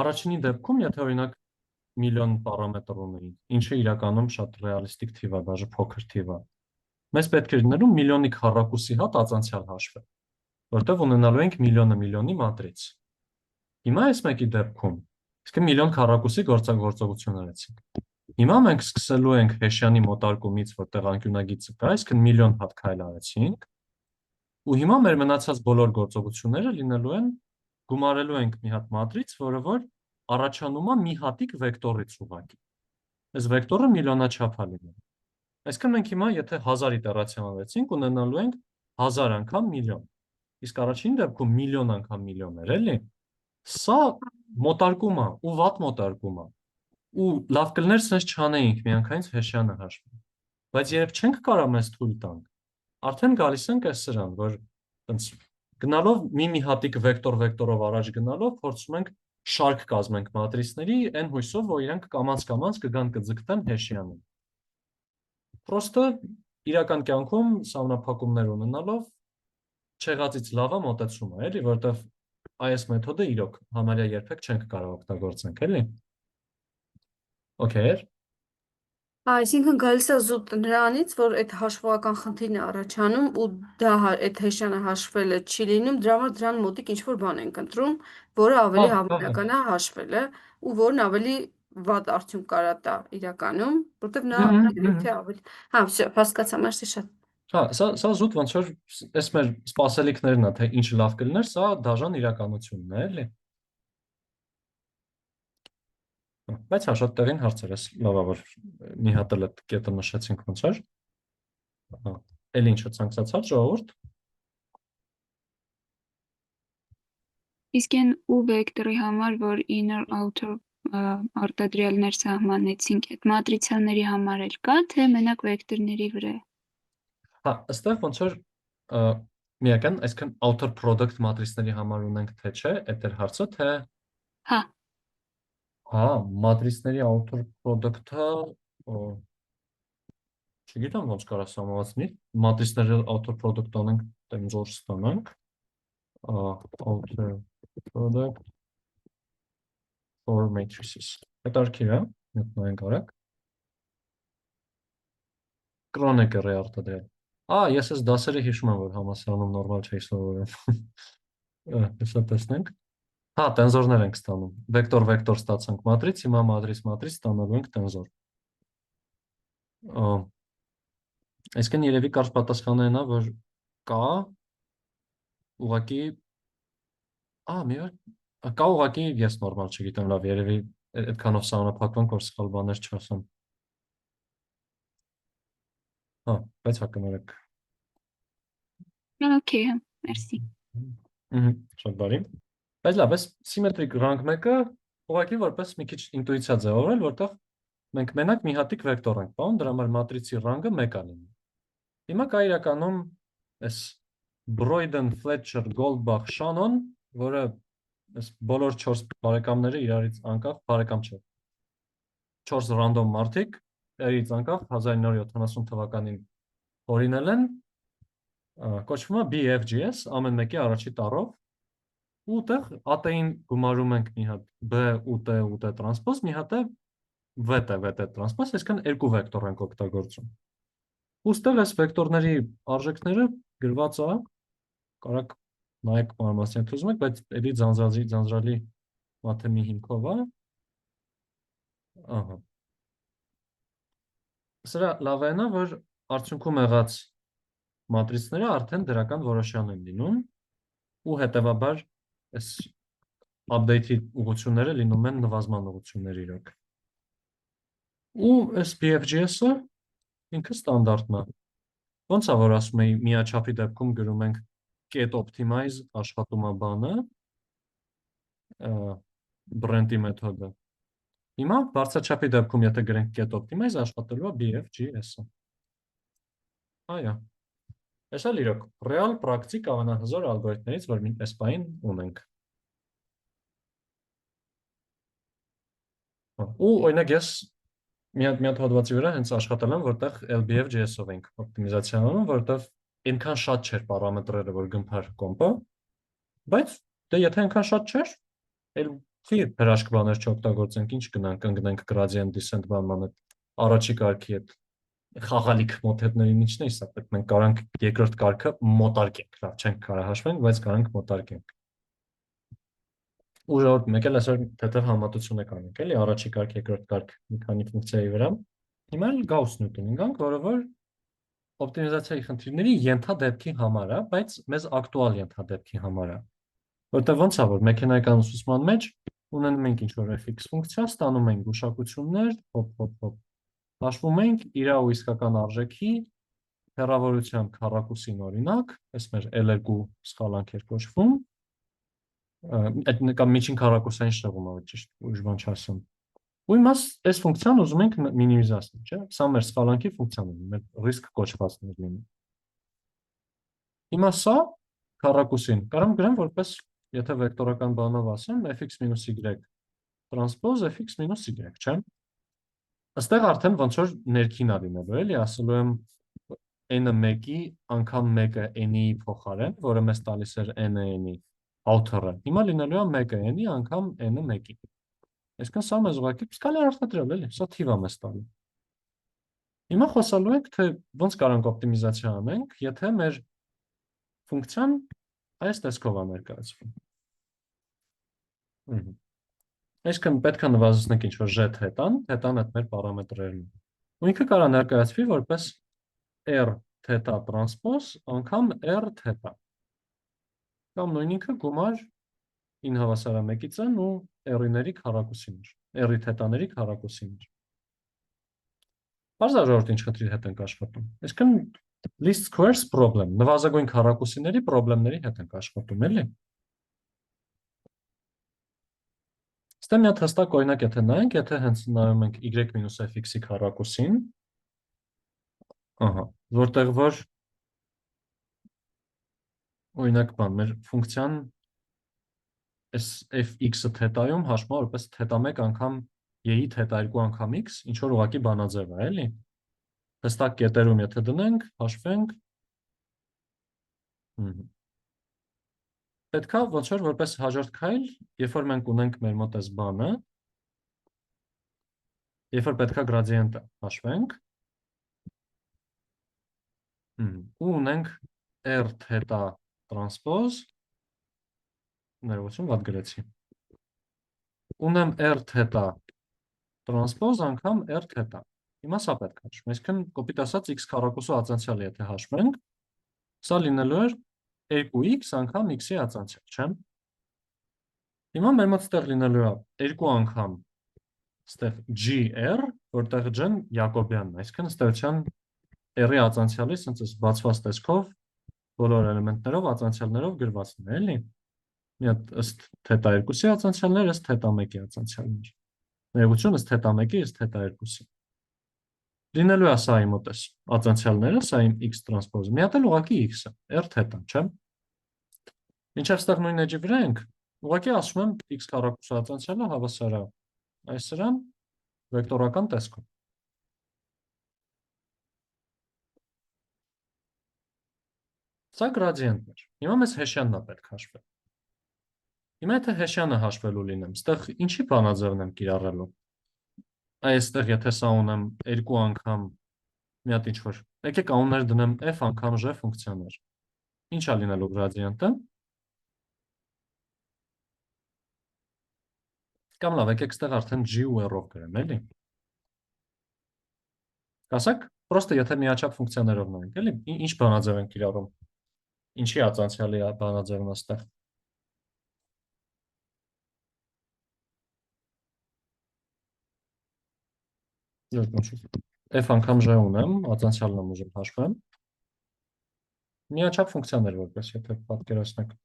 Առաջինի դեպքում, եթե օրինակ միլիոն պարամետր ունեի, ինչը իրականում շատ ռեալիստիկ թիվ է, դաժե փոքր թիվ է։ Մեզ պետք է լինելու միլիոնի քառակուսի հատ ածանցյալ հաշվը, որտեղ ունենալու ենք միլիոնի մատրից։ Հիմա այս մեկի դեպքում, իսկ միլիոն քառակուսի գործողություն արեցինք։ Հիմա մենք սկսելու ենք Հեշյանի մոտարկումից, որտեղ անկյունագիծը կա, այսինքն միլիոն հատ քայլ արեցինք, ու հիմա մեր մնացած բոլոր գործողությունները լինելու են գումարելու ենք մի հատ մատրից, որը որ առաջանում է մի հատիկ վեկտորից ուղղակի։ Այս վեկտորը միլիոնաչափ է լինում։ Այսինքն մենք հիմա եթե 1000 իտերացիա անեցինք, ունենալու ենք 1000 անգամ միլիոն։ Իսկ առաջին դեպքում միլիոն անգամ միլիոն էր, էլի։ Սա մոտարկում է, ու վատ մոտարկում է։ Ու լավ կլներ sense չանեինք միանգամից Հեշյանը հաշվում։ Բայց երբ չենք կարող մեզ թույլ տանք, արդեն գալիս ենք այս սրան, որ տենց գնալով մի հատիկ վեկտորով առաջ գնալով փորձում ենք շարք կազմենք մատրիցների, այն հույսով, որ իրենք կամաց կգան կձգտեն Հեշյանին։ Պրոստը իրական կյանքում սահմանափակումներ ունենալով չեղածից լավը մոտեցում է, էլի, որտեղ այս մեթոդը իրոք համարյա երբեք չենք կարող օգտագործենք, էլի։ Okay։ Այսինքն գալիս է զուտ նրանից, որ այդ հաշվողական խնդիրն է առաջանում ու դա այդ հեշյանը հաշվելը չի լինում, դրա համար դրան մոտիկ ինչ-որ բան ենք ընտրում, որը Հա, ավելի հա, հա։ հավանական է հաշվելը ու որն ավելի վատ արդյունք կարա տա իրականում, որտեղ նա թե ավելի։ Հա, всё, հասկացա, մերսի շատ։ Հա, սա զուտ ոնց որ այս մեր սպասելիքներն է, թե ինչ լավ կլիներ, սա դաժան իրականությունն է, էլի։ Բայց հա շատ տեղին հարցեր է, լավ է որ մի հատ էլ այդ կետը նշեցինք ոնց էր։ Հա, էլ ինչը ցանկացած ժողովուրդ։ Իսկ այն ու վեկտորի համար, որ inner outer արտադրյալներ սահմանեցինք, այդ մատրիցաների համար էլ կա, թե մենակ վեկտորների վրա։ Հա, այստեղ ոնց որ միական, այսինքն outer product մատրիցների համար ունենք թե չէ, այդ էր հարցը, թե Հա, հա, մատրիցների outer product-ը չգիտեմ ոնց կարա սահմանացնի, մատրիցների outer product անենք, տենզոր ստանանք, outer product for matrices։ Հետարքիր է, նայենք արագ։ Կրոնեկը ռե արտադրել։ Ես այս դասերը հիշում եմ, որ համասարանում նորմալ չէի սովորում։ Հեսա տեսնենք։ Հա, տենզորներ ենք ստանում։ Վեկտոր ստացանք մատրից, հիմա մատրից ստանալու ենք տենզոր։ Այսինքն երևի կարճ պատասխանը նա, որ կա ուղղակի կա ուղղակի ես նորմալ չգիտեմ, լավ, երևի այդքանով սահմանափակվենք, որ սխալ բաներ չասեմ։ Հա, բայց հա կներեք։ օքեյ, մերսի։ Շատ բարի։ Բայց լավ, այս սիմետրիկ rank 1-ը ուղղակի որպես մի քիչ ինտուիցիա ձևավորել, որտեղ մենք մենակ մի հատիկ վեկտոր ենք պահում, դրա համար մատրիցի rank-ը 1 է լինում։ Հիմա կա իրականում այս Broyden, Fletcher, Goldbach, Shannon, որը այս բոլոր 4 բարեկամները իրարից անկախ բարեկամ չէ։ 4 random մարդիկ իրարից անկախ 1970 թվականին օրինել են, կոչվում է BFGS, ամեն մեկի առաջի տառով, ու այդտեղ AT-ին գումարում ենք մի հատ B ու T տրանսպոզ, մի հատ է VT տրանսպոզ, այսինքն երկու վեկտոր ենք օգտագործում։ Ուստեղ այս վեկտորների արժեքները գրված է, կարաք նայեք մանրամասնයෙන් ուզում եք, բայց էլի ձանձրալի մաթեմի հիմքով է։ Սրա լավ է նա, որ արդյունքում եղած մատրիցները արդեն դրական որոշյալ են լինում ու հետևաբար այս update-ի ուղղությունները լինում են նվազման ուղղություններ իրոք։ Ու այս BFGS-ը ինքը ստանդարտն է։ Ոնց է որ ասում էի միաչափի դեպքում գրում ենք get optimize աշխատում է բանը, brand-ի մեթոդը։ Հիմա բարձրաչափի դեպքում եթե գրենք get optimize աշխատելու է BFGS-ը։ Այո։ Այս էլ իրոք ռեալ պրակտիկ ամենահզոր ալգորիթմներից, որ մենք այս պահին ունենք։ Ու օրինակ ես մի հատ հոդվածի վրա հենց աշխատել եմ, որտեղ LBF.js-ով ենք օպտիմիզացիա անում, որտեղ այնքան շատ չէր պարամետրերը, որ գնար կոմպը, բայց դե եթե այնքան շատ չէր, էլ չի հրաշք բաներ չօգտագործենք, ինչ կընկնենք gradient descent բանման հետ առաջի կարգի հետ խաղալիք մոթեդներին ինչն է սա, պետք մենք կարանք երկրորդ կարգը մոտարկենք, լավ չենք կարող հաշվենք, բայց կարանք մոտարկենք։ Ու ժողովուրդ մեկ էլ այսօր թեթև համատություն եք անենք, էլի առաջի կարգ, երկրորդ կարգ մի քանի ֆունկցիայի վրա։ Հիմա էլ Gauss-Newton գանք, որը որ օպտիմիզացիայի խնդիրների ենթադեպքի համար է, բայց մեզ ակտուալ ենթադեպքի համար է։ Որտեղ ոնց է որ մեքենայական ուսուցման մեջ ունենում ենք ինչ-որ fx ֆունկցիա, ստանում ենք գուշակություններ, հոп, հաշվում ենք իր ու իսկական արժեքի հեռավորության քառակուսին օրինակ, այս մեր L2 սխալանք էր կոչվում, այդ կամ միջին քառակուսային շեղում է ճիշտ, ուրիշ բան չասեմ։ Ու իմաս այս ֆունկցիան ուզում ենք մինիմիզացնել, չէ՞։ Սա մեր սխալանքի ֆունկցիան է, մեր ռիսկ կոչվածն է լինում։ Հիմա սա քառակուսին կարամ գրեմ որպես, եթե վեկտորական բանով ասեմ, fx-y տրանսպոզ fx-y, չէ՞։ Այստեղ արդեն ոնց որ ներքին է լինելու, էլի, ասելու եմ n-ը 1-ի անգամ 1-ը n-ի փոխարեն, որը մեզ տալիս էր n-ը n-ի outer-ը։ Հիմա լինելու է 1-ը n-ի անգամ n-ը 1-ի։ Այսինքն սա մեզ ուղղակի սկալ է արտադրել, էլի, սա թիվ է մեզ տալու։ Հիմա խոսալու ենք, թե ոնց կարանք օպտիմիզացիա անենք, եթե մեր ֆունկցիան այս տեսքով է ներկայացվում։ Այսինքն պետք է նվազեցնենք ինչ-որ j թետան, թետան այդ մեր պարամետրերն են։ Ու ինքը կարող է ներկայացվի որպես r թետա տրանսպոզ անգամ r թետա։ Կամ նույն ինքը գումար 9 հավասար 1-ից n ու r-ների քառակուսին, r-ի թետաների քառակուսին։ Բարձր ժողովուրդ ինչ խնդրի հետ ենք աշխատում։ Այսինքն least squares problem, նվազագույն քառակուսիների խնդիրների հետ ենք աշխատում, էլի։ Ստե մի հատ հստակ օրինակ եթե նայենք, եթե հենց նայում ենք y-fx-ի քառակուսին, ահա, որտեղ որ օրինակ բան, մեր ֆունկցիան այս fx-ը թետայում հաշվում է որպես թետա 1 անգամ y-ի թետա 2 անգամ x, ինչ որ ուղղակի բանաձև է, էլի։ Հստակ կետերում եթե դնենք, հաշվենք, պետքա ոնց որ որպես հաջորդ քայլ, երբ որ մենք ունենք մեր մոտ այս բանը, երբ որ պետքա գրադիենտը հաշվենք, ու ունենք r թետա տրանսպոզ, ներողություն, վատ գրեցի։ Ունեմ r թետա տրանսպոզ անգամ r թետա։ Հիմա սա պետք է հաշվենք, այսինքն կոպիտ ասած x քառակուսու ածանցյալը եթե հաշվենք, սա լինելու էր 2x անգամ x-ի ածանցյալ, չէ՞։ Հիմա մեր մոտ ստեղ լինելու է 2 անգամ ստեղ gr, որտեղ g-ն Յակոբյանն է, այսինքն ըստ էության r-ի ածանցյալի սենց այս բացված տեսքով բոլոր էլեմենտներով ածանցյալներով գրվածն է, էլի։ Մի հատ ըստ թետա 2-ի ածանցյալներ, ըստ թետա 1-ի ածանցյալներ։ Ներողություն, ըստ թետա 1-ի, ըստ թետա 2-ի։ Լինելու է սա իմ մոտ էս ածանցյալները, սա իմ x տրանսպոզը։ Մի հատ էլ ուղղակի x-ը, r թետան, չէ՞։ Մինչև ստեղ նույն էջի վրա ենք, ուղղակի ասում եմ x քառակուսու ածանցյալը հավասար է այս սրան վեկտորական տեսքով։ Սա գրադիենտն էր։ Հիմա մեզ հեշյանն է պետք հաշվել։ Հիմա եթե հեշյանը հաշվելու լինեմ, ստեղ ինչի բանաձևն եմ կիրառելու։ Այստեղ եթե սա ունեմ 2 անգամ մի հատ ինչ-որ, եկեք անուններ դնեմ f անգամ j ֆունկցիաներ։ Ինչ է լինելու գրադիենտը։ Կամ լավ, եկեք ստեղ արդեն g ու r-ով գրեմ, էլի։ Կասեք, Պրոստը եթե միաչափ ֆունկցիաներով նայենք, էլի, ինչ բանաձև են կիրառում։ Ինչի ածանցյալի բանաձևն այստեղ։ F անգամ J ունեմ, ածանցյալն եմ ուզում հաշվեմ։ Միաչափ ֆունկցիաներ որպես, եթե պատկերացնեք։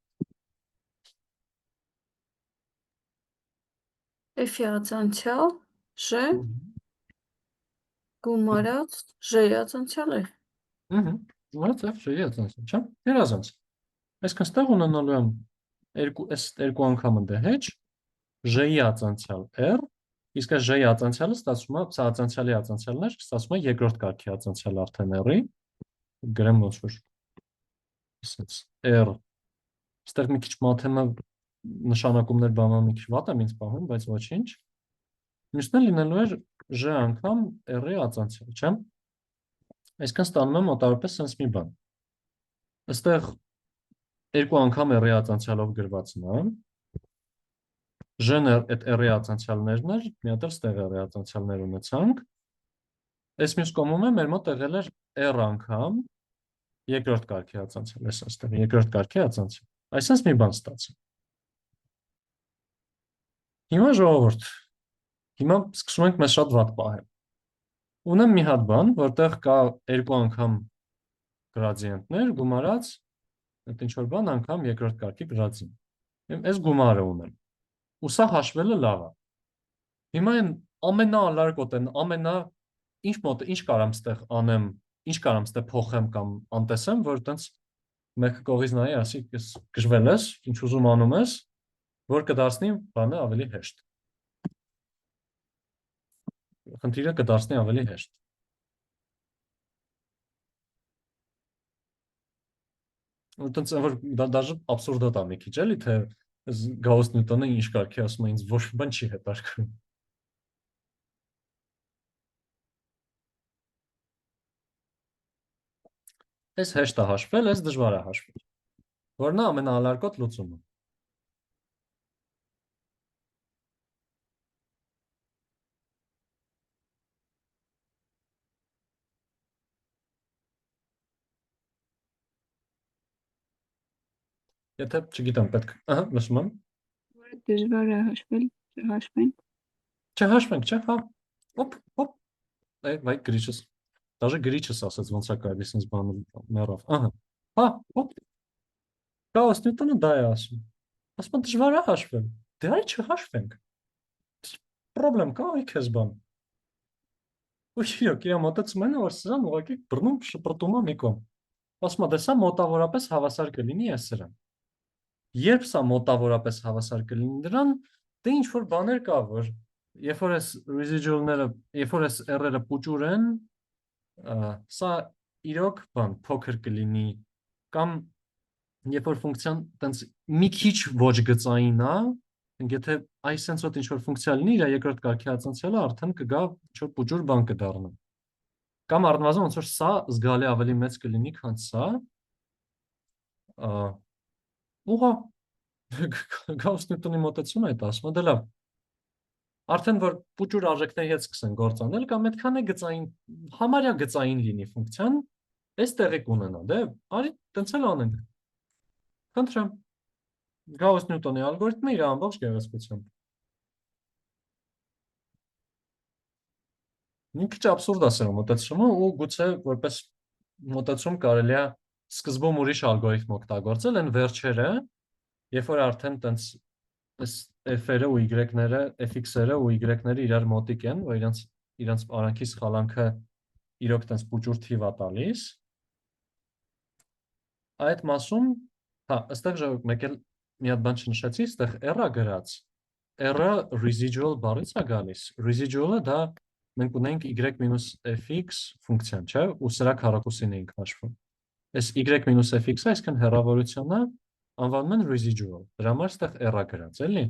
F-ի ածանցյալ, J գումարած, J-ի ածանցյալ F։ Ուրած F J-ի ածանցյալ, չէ՞։ Երազանց։ Այսինքն ստեղ ունենալու եմ երկու անգամ ընդ h J-ի ածանցյալ R, իսկ այս J-ի ածանցյալը ստացվում է, սա ածանցյալի ածանցյալն է, ստացվում է երկրորդ կարգի ածանցյալ արդեն R-ի, գրեմ ոնց որ ասած R, ստեղ մի քիչ մաթեմա նշանակումներ բանալ մի քիչ վատ եմ ինձ պահում, բայց ոչինչ։ Մյուսն էլ լինելու էր J անգամ R-ի ածանցյալ, չէ՞։ Այսինքն ստանում եմ մոտավորապես sense մի բան։ Այստեղ երկու անգամ R-ի ածանցյալով գրվածն է։ J-ն այդ R-ի ածանցյալներն էր, մի հատ էլ ստեղ R-ի ածանցյալներ ունեցանք։ Այս մյուս կողմում է մեր մոտ եղել էր R անգամ երկրորդ կարգի ածանցյալ, այս այստեղ երկրորդ կարգի ածանցյալ։ Այսինքն մի բան ստացա։ Հիմա ժողովուրդ, հիմա սկսում ենք մեզ շատ վատ պահել։ Ունեմ մի հատ բան, որտեղ կա երկու անգամ գրադիենտներ գումարած այդ ինչ որ բան անգամ երկրորդ կարգի գրադիենտ։ Այս գումարը ունեմ։ Ու սա հաշվելը լավ է։ Հիմա այն ամենաալարկոտեն, ինչ կարամ ստեղ անեմ, ինչ կարամ ստեղ փոխեմ կամ անտեսեմ, որ այտենց մեկը կողից նայի, ասի, ես գժվել ես, ինչ ուզում անում ես, որ կդարձնի բանը ավելի հեշտ։ Խնդիրը կդարձնի ավելի հեշտ։ Այտենց որ դաժե абսուրդ է մի քիչ էլի, թե Գաուս Նյուտոնը ինչ կարգի ասում է, ինձ ոչ մի բան չի հետաքրքրում։ Այս հեշտ է հաշվել, այս դժվար է հաշվել։ Որն է ամենաալարկոտ լուծումը։ Եթե չգիտեմ, պետք է, լսում եմ։ Որը դժվար է հաշվել, չհաշվենք։ Չհաշվենք, չէ՞, հա։ Հոպ։ Վայ գրիչս։ Դաժե գրիչս ասած ոնց է կարելի sense բանը մեռավ։ Հա, հոպ։ Գաուս Նյուտոնը դա է ասում։ Ասում է դժվար է հաշվել։ Դե այ չհաշվենք։ Պրոբլեմ կա այ քեզ բան։ Ու իրոք իրա մոտեցում են, որ սրան ուղղակի բռնում շպրտում է մի կողմ։ Ասում է, դե սա մոտավորապես հավասար կլինի այս սրան։ Երբ սա մոտավորապես հավասար կլինի դրան, դե ինչ որ բաներ կա, որ երբ որ այս residual-ները, երբ որ այս R-երը փոճուր են, սա իրոք բան փոքր կլինի կամ երբ որ ֆունկցիան տենց մի քիչ ոչ գծային է, եթե այս sense-ով ինչ որ ֆունկցիա լինի, իր երկրորդ կարգի ածանցյալը արդեն կգա ինչ որ փոճուր բան կդառնա։ Կամ առնվազն ոնց որ սա զգալի ավելի մեծ կլինի, քան սա, ուղղա Գաուս Նյուտոնի մոտեցումը այդ ասում է, դե լավ։ Արդեն որ փոճուր արժեքների հետ սկսեն գործանել, կամ այդքան է գծային, համարյա գծային լինի ֆունկցիան, այս տեղի կունենա, դե արի տենց էլ անենք։ Խնդրեմ։ Գաուս Նյուտոնի ալգորիթմը իր ամբողջ գեղեցկությամբ։ Մի քիչ абսուրդ է սա մոտեցումը ու գուցե որպես մոտեցում կարելի է սկզբում ուրիշ ալգորիթմ օգտագործել, այն վերջերը, երբ որ արդեն տենց այս f-երը ու y-ները, fx-երը ու y-ները իրար մոտիկ են, որ իրենց արանքի սխալանքը իրոք տենց փոճուր թիվ է տալիս։ Այդ մասում, հա, այստեղ ժողովուրդ մեկ էլ մի հատ բան չնշեցի, այստեղ r-ը գրած։ R-ը residual բառից է գալիս։ Residual-ը դա մենք ունենք y մինուս fx ֆունկցիան, չէ՞, ու սրա քառակուսին էինք հաշվում։ Այս y մինուս fx-ը այսքան հեռավորությունը անվանում են residual։ Դրա համար այստեղ r-ը գրած, էլի։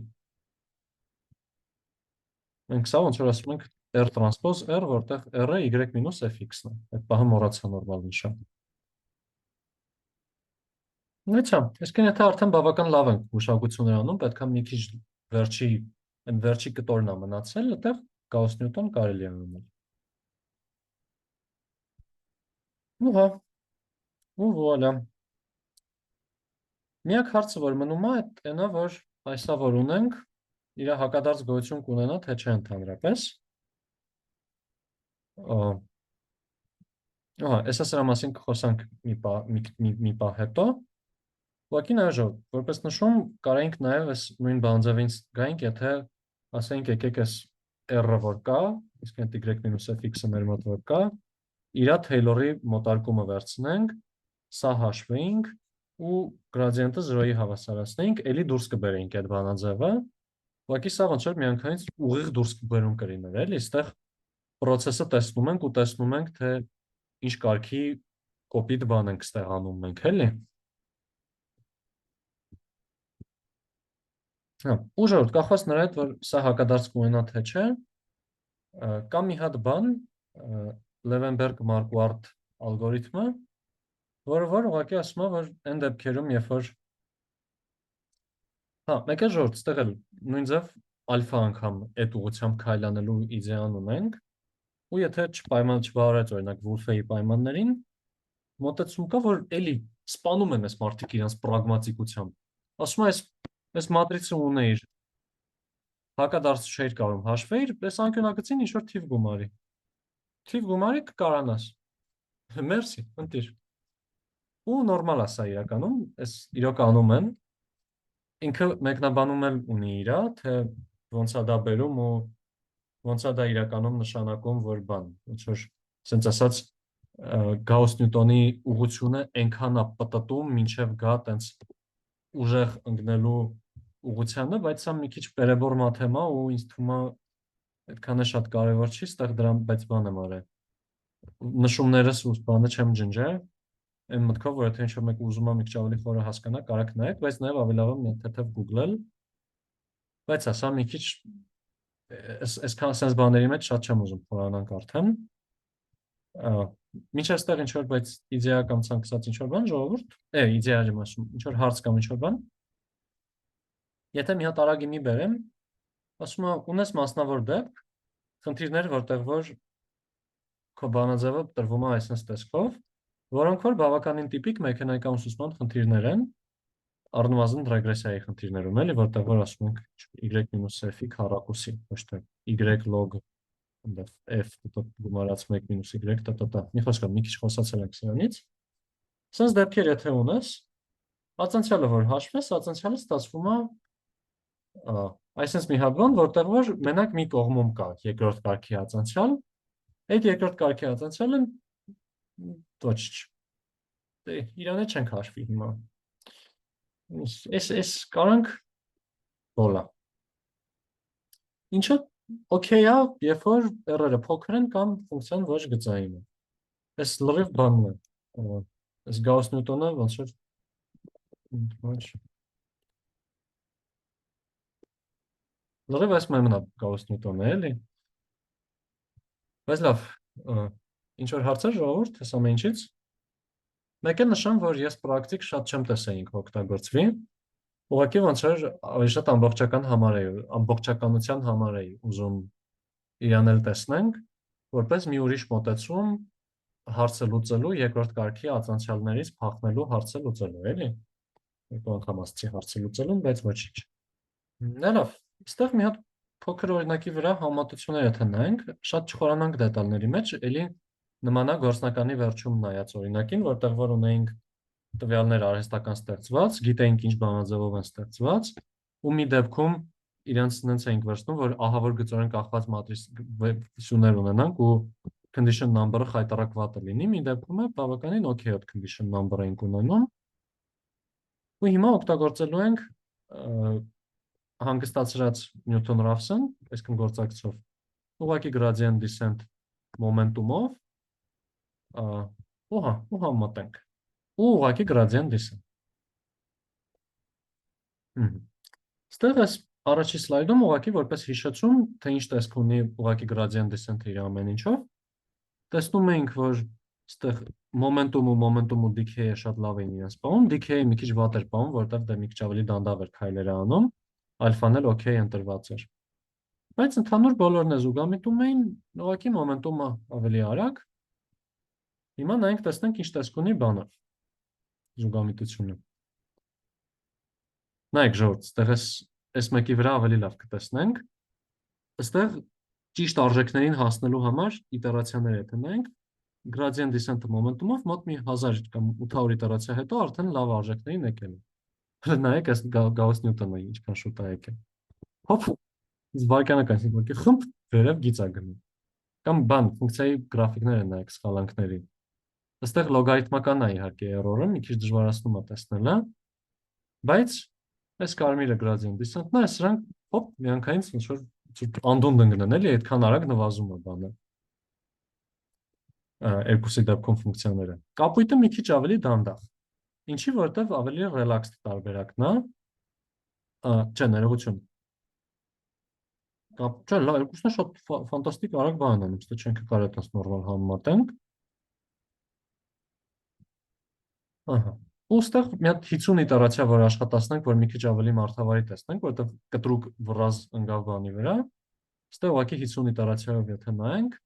Մենք սա ոնց որ ասում ենք r տրանսպոզ r, որտեղ r-ը y մինուս fx-ն է։ Այդ բանը մոռացա նորմալ նշան։ Նույնիսկ, այսինքն եթե արդեն բավական լավ ենք մշակություններ անում, պետք է մի քիչ վերջի կտորն է մնացել, այդտեղ Գաուս Նյուտոն կարելի է անել։ Ու հա, ու վուալա։ Միակ հարցը, որ մնում է, այնա, որ այսա որ ունենք, իր հակադարձ գոյություն կունենա, թե չէ ընդհանրապես։ Այսա սրա մասին կխոսանք մի պահ հետո։ Ուղղակի նայժով, որպես նշում, կարայինք նաև այս նույն բանձավին գայինք, եթե ասենք եկեք այս R-ը որ կա, իսկ այդ y-f(x)-ը մեր մոտ որ կա, իրա Թեյլորի մոտարկումը վերցնենք, սա հաշվեինք ու գրադիենտը 0-ի հավասարացնենք, էլի դուրս կբերեինք այդ բանաձևը, ուղղակի սա ոնց որ միանգամից ուղիղ դուրս կբերում կլիներ, էլի, այստեղ process-ը տեսնում ենք ու տեսնում ենք, թե ինչ կարգի կոպիտ բան ենք ստեղ անում մենք, էլի։ Ուժորդ, կախված նրա հետ, որ սա հակադարձ կունենա թե չէ, կա մի հատ բան, Levenberg-Marquardt ալգորիթմը, որ ուղղակի ասում է, որ այն դեպքերում, երբ որ մեկ է ժողովուրդ, ստեղ էլ նույն ձև ալֆա անգամ այդ ուղղությամբ քայլանելու իդեան ունենք, ու եթե չբավարարեց օրինակ Wolfe-ի պայմաններին, մոտեցում կա, որ էլի սպանում են այս մարդիկ իրենց պրագմատիկությամբ։ Ասում է, այս մատրիցը ունեիր, հակադարձ չէիր կարող հաշվեիր, այս անկյունագծին ինչ-որ թիվ գումարի։ Թիվ գումարի կկարանաս։ Մերսի, ընտիր։ Ու նորմալ է սա իրականում, այս իրոք անում են, ինքը մեկնաբանում էլ ունի իրա, թե ոնց է դա բերում ու ոնց է դա իրականում նշանակում, որ բան, ոնց որ սենց ասած Գաուս-Նյուտոնի ուղղությունը այնքան է պտտում, մինչև գա տենց ուժեղ ընկնելու ուղղությանը, բայց սա մի քիչ պերեբոր մաթեմա ու ինձ թվում է այդքան է շատ կարևոր չի, ստեղ դրան բայց բան եմ արել։ Նշումներս ու բանը չեմ ջնջել, այն մտքով, որ եթե ինչ-որ մեկ ուզում է մի քիչ ավելի խորը հասկանա, կարաք նայեք, բայց նաև ավելի լավ է թեթև Google-ել։ Բայց ասա մի քիչ այսքան sense բաների մեջ շատ չեմ ուզում խորանանք արդեն։ Մինչև այստեղ ինչ-որ բայց իդեա կամ ցանկացած ինչ-որ բան ժողովուրդ, իդեա եմ ասում, ինչ-որ հարց կամ ինչ-որ բան։ Եթե մի հատ արագի մի բերեմ, ասում եմ, ունես մասնավոր դեպք, խնդիրներ, որտեղ որ քո բանաձևը տրվում է այսպես տեսքով, որոնք որ բավականին տիպիկ մեքենայական ուսուցման խնդիրներ են, առնվազն ռեգրեսիայի խնդիրներում, էլի, որտեղ որ ասում ենք y-f-ի քառակուսի, ոչ թե y log f գումարած 1 - y մի խոսքով մի քիչ խոսացել ենք սրանից։ Սենց դեպքեր եթե ունես, ածանցյալը որ հաշվես, ածանցյալը ստացվում է այսպես մի հատ բան, որտեղ որ մենակ մի կողմում կա երկրորդ կարգի ածանցյալ, այդ երկրորդ կարգի ածանցյալը ոչ իրանը չենք հաշվի հիմա։ Այս կարանք բոլա։ Ինչը օքեյ է, երբ որ R-ը փոքր են կամ ֆունկցիան ոչ գծային է։ Այս լրիվ բանն է։ Այս Գաուս-Նյուտոնը ոնց որ լրիվ այս մեմնա Գաուս-Նյուտոնը էլի։ Բայց լավ, ինչ որ հարցեր ժողովուրդ, այս ամեն ինչից։ Մեկ է նշեմ, որ ես պրակտիկ շատ չեմ տեսել ինքը օգտագործվի։ Ուղղակի ոնց որ ավելի շատ ամբողջականության համար էի ուզում իրան էլ տեսնենք, որպես մի ուրիշ մոտեցում հարցը լուծելու, երկրորդ կարգի ածանցյալներից փախնելու հարցը լուծելու, էլի։ Երկու անգամ ասացի հարցը լուծելուն, բայց ոչինչ։ Լավ, այստեղ մի հատ փոքր օրինակի վրա համատություններ եթե նայենք, շատ չխորանանք դետալների մեջ, էլի նմանա գործնականի վերջում նայած օրինակին, որտեղ որ ունեինք տվյալներ արհեստական ստեղծված, գիտեինք ինչ բանաձևով են ստեղծված, ու մի դեպքում իրենց նենց էինք վերցնում, որ ահա որ գծորեն կախված մատրիսներ ունենանք ու condition number-ը խայտառակվատը լինի, մի դեպքում է բավականին օքեյ այդ condition number-ը ենք ունենում։ Ու հիմա օգտագործելու ենք հանգստացրած Նյուտոն-Ռավսեն, այսքան գործակցով, ուղղակի gradient descent մոմենտումով, ու համատենք։ Ու ուղղակի gradient descent։ Ստեղ այս առաջի սլայդում ուղղակի որպես հիշեցում, թե ինչ տեսք ունի ուղղակի gradient descent-ը իր ամեն ինչով, տեսնում էինք, որ ստեղ մոմենտում ու decay-ը շատ լավ էին իրենց պահում, decay-ը մի քիչ վատ էր պահում, որտեղ դե մի քիչ ավելի դանդաղ էր քայլերը անում, ալֆան էլ օքեյ ընտրված էր։ Բայց ընդհանուր բոլորն է զուգամիտում էին, ուղղակի մոմենտումը ավելի արագ, Հիմա նայենք տեսնենք ինչ տեսք ունի բանը, զուգամիտությունը։ Նայեք ժողովուրդ, այստեղ այս մեկի վրա ավելի լավ կտեսնենք։ Այստեղ ճիշտ արժեքներին հասնելու համար իտերացիաներ եթե նայենք, gradient descent momentum-ով մոտ մի 1000 կամ 800 իտերացիա հետո արդեն լավ արժեքներին եկել է։ Նայեք այս Գաուս Նյուտոնը ինչքան շուտ է եկել։ Հոփ, զվարկանական սիմվոլի խումբ վերև գիծ է գնում։ Կամ բան, ֆունկցիայի գրաֆիկները նայեք սխալանքների։ Այստեղ լոգարիթմական է իհարկե error-ը, մի քիչ դժվարացնում է տեսնելը, բայց այս կարմիրը gradient descent-ն է, սրանք հոպ միանգամից ինչ որ անդոն դնգնեն, էլի այդքան արագ նվազում է բանը։ Երկուսի դեպքում ֆունկցիաները։ Կապույտը մի քիչ ավելի դանդաղ։ Ինչի, որովհետև ավելի relaxed տարբերակն է։ Չէ, ներողություն։ Չէ, լավ, երկուսն է շատ ֆանտաստիկ արագ բան է, ըստ չենք կարող այդպես նորմալ համեմատենք։ Ահա։ Ոստեղ մի հատ 50 իտերացիա որ աշխատացնենք, որ մի քիչ ավելի մարդավարի տեսնենք, որովհետև կտրուկ վռազ ընկավ բանի վրա։ Այստեղ ուղղակի 50 իտերացիայով եթե նայենք,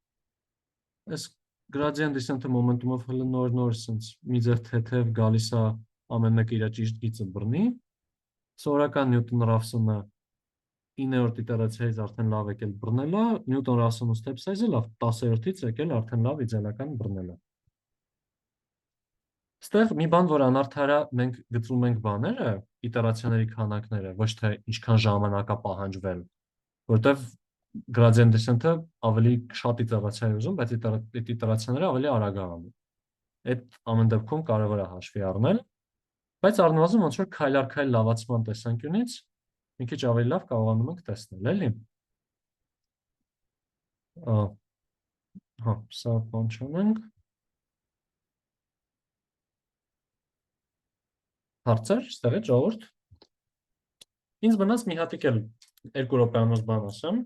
այս gradient descent-ը momentum-ով հələ նոր sense մի ձև թեթև գալիս է ամեն մեկը իր ճիշտ գիծը բռնի։ Սովորական Նյուտոն-Ռավսոնը 9-րդ իտերացիայից արդեն լավ եկել բռնել է, Նյուտոն-Ռավսոնը step size-ը լավ 10-րդից եկել արդեն լավ իդեալական բռնել է։ Այստեղ մի բան, որ անարդար է, մենք գծում ենք բաները, իտերացիաների քանակները, ոչ թե ինչքան ժամանակ է պահանջվել, որտեվ gradient descent-ը ավելի շատ իտերացիա է ուզում, բայց այդ իտերացիաները ավելի արագ է անում։ Այդ ամեն դեպքում կարևոր է հաշվի առնել, բայց առնվազն ոնց որ քայլ առ քայլ լավացման տեսանկյունից մի քիչ ավելի լավ կարողանում ենք տեսնել, էլի։ Հա, սա բան չունենք։ Հարցեր, ստեղ է ժողովուրդ։ Ինձ մնաց մի հատիկ էլ 2 րոպեանոց բան ասեմ,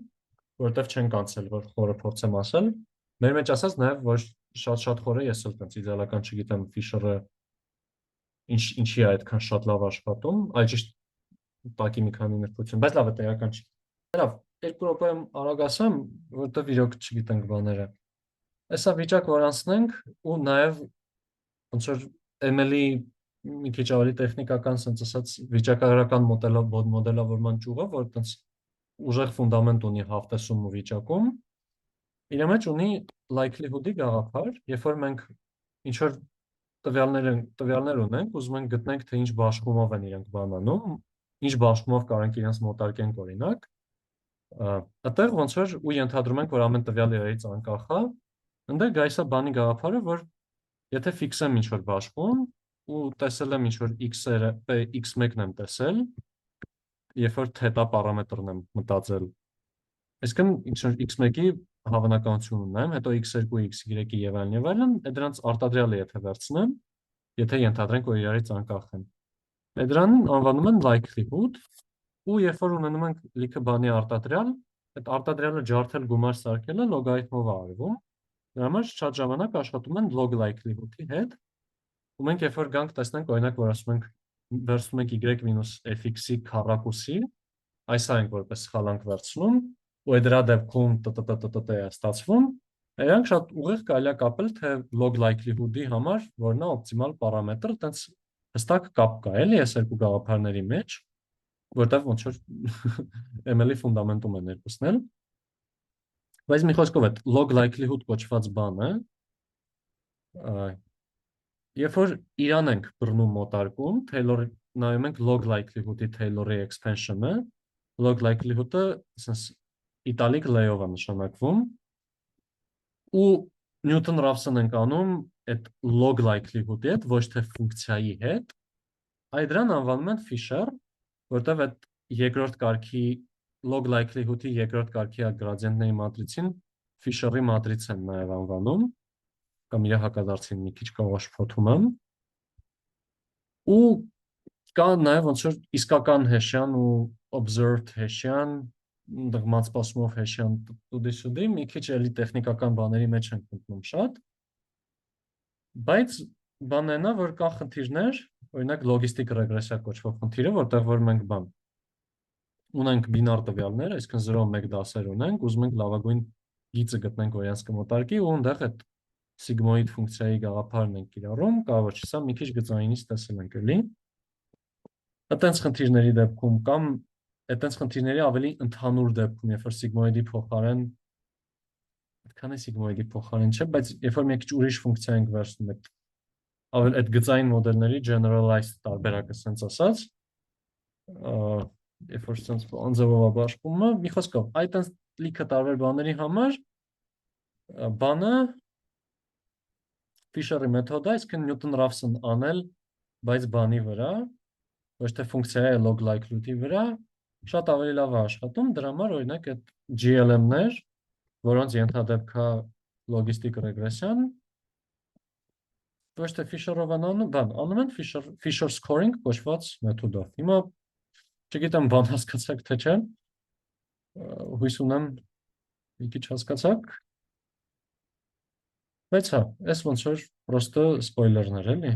որովհետև չեն կանցել, որ խորը փորձեմ ասել։ Մեր մեջ ասած նաև որ շատ խորը ես էլ տենց իդեալական չգիտեմ Fisher-ը ինչի է այդքան շատ լավ աշխատում, այլ ճիշտ տակի մի քանի նրբություն, բայց լավ է տեղական չի։ Լավ, 2 րոպեում արագ ասեմ, որովհետև իրոք չգիտենք բաները։ Այսա վիճակ որ անցնենք ու նաև ոնց որ ML-ի մի քիչ ավելի տեխնիկական sense ասած վիճակագրական մոդելավորման ճյուղը, որ այտենց ուժեղ ֆունդամենտ ունի հաղթեսում ու վիճակում, իր մեջ ունի likelihood-ի գաղափար, երբ որ մենք ինչ որ տվյալներ ունենք, ուզում ենք գտնենք թե ինչ բաշխումով են իրենք բան անում, ինչ բաշխումով կարող ենք իրենց մոտարկենք օրինակ, այդտեղ ոնց որ ու ենթադրում ենք, որ ամեն տվյալ իրարից անկախ է, այնտեղ գայս է բանի գաղափարը, որ եթե ֆիքսեմ ինչ որ բաշխում ու տեսել եմ ինչ որ x-երը, x1-ն եմ տեսել, երբ որ թետա պարամետրն եմ մտածել։ Այսինքն ինչ որ x1-ի հավանականություն ունեմ, հետո x2, x3-ի եւ այլն, դրանց արտադրյալը եթե վերցնեմ, եթե ենթադրենք, որ իրարից անկախ են։ Դրանին անվանում են likelihood, ու երբ որ ունենում ենք լիքը բանի արտադրյալ, այդ արտադրյալը ջարդել գումար սարքելը լոգարիթմով է արվում։ Դրա համար շատ ժամանակ աշխատում են log likelihood-ի հետ։ Ու մենք երբ որ գանք տեսնենք օրինակ որ ասում ենք վերցնում ենք y մինուս fx-ի քառակուսի, այս այն որպես սխալանք վերցնում, ու դրա դեպքում է ստացվում, նրանք շատ ուղիղ կարելի է կապել թե log likelihood-ի համար, որն է օպտիմալ պարամետր, այտենց հստակ կապ կա, էլի այս երկու գաղափարների մեջ, որտեղ ոնց որ ML-ի ֆունդամենտում են երկուսն էլ։ Բայց մի խոսքով այդ log likelihood կոչված բանը, երբ որ իրան ենք բռնում մոտարկում, Taylor նայում ենք log likelihood-ի Taylor-ի expansion-ը, log likelihood-ը sense italic lay-ով է նշանակվում, ու Newton-Raphson ենք անում այդ log likelihood-ի հետ, ոչ թե ֆունկցիայի հետ, այլ դրան անվանում են Fisher, որտեղ այդ երկրորդ կարգի log likelihood-ի երկրորդ կարգի գրադիենտների մատրիցին Fisher-ի մատրից են նաև անվանում, կամ իր հակադարձին մի քիչ կարող շփոթում եմ։ Ու կա նաև ոնց որ իսկական հեշյան ու observed հեշյան, դղմած սպասումով հեշյան տուդի-սուդի, մի քիչ էլի տեխնիկական բաների մեջ են մտնում շատ։ Բայց բանն է, որ կա խնդիրներ, օրինակ լոգիստիկ ռեգրեսիա կոչվող խնդիրը, որտեղ որ մենք բան ունենք բինար տվյալներ, այսինքն 0-1 դասեր ունենք, ուզում ենք լավագույն գիծը գտնենք, որ իրենց կմոտարկի, ու այնտեղ այդ սիգմոիդ ֆունկցիայի գաղափարն ենք կիրառում, կարող ոչ, սա մի քիչ գծայինից տեսել ենք էլի։ Այդտենց խնդիրների դեպքում կամ այդտենց խնդիրների ավելի ընդհանուր դեպքում, երբ որ սիգմոիդի փոխարեն այդքան է սիգմոիդի փոխարեն չէ, բայց երբ որ մի քիչ ուրիշ ֆունկցիա ենք վերցնում այդ գծային մոդելների generalized տարբերակը sense ասած, երբ որ sense անձևով բաշխումը, մի խոսքով, այդտենց լիքը տարբեր բաների համար բանը Fisher-ի մեթոդը, այսինքն Newton-Raphson անել, բայց բանի վրա, ոչ թե ֆունկցիայի log likelihood-ի վրա, շատ ավելի լավ է աշխատում, դրա համար օրինակ այդ GLM-ներ, որոնց ենթադեպք է լոգիստիկ ռեգրեսիան, ոչ թե Fisher-ով անում են Fisher scoring կոչված մեթոդով։ Հիմա չգիտեմ բան հասկացաք թե չէ, հույս ունեմ մի քիչ հասկացաք, բայց հա, այս ոնց որ պրոստը սպոյլերներ էլի։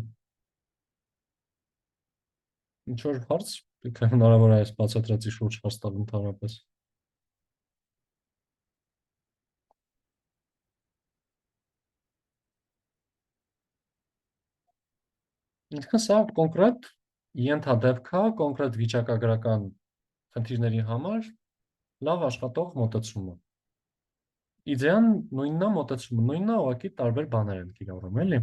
Ինչ որ հարց, թե հնարավոր է այս բացատրածի շուրջ հարց տալ ընդհանրապես։ Ինքն սա կոնկրետ ենթադեպք է, կոնկրետ վիճակագրական խնդիրների համար լավ աշխատող մոտեցում է։ Իդեան նույնն է, մոտեցումը նույնն է, ուղղակի տարբեր բաներ են կիրառում, էլի։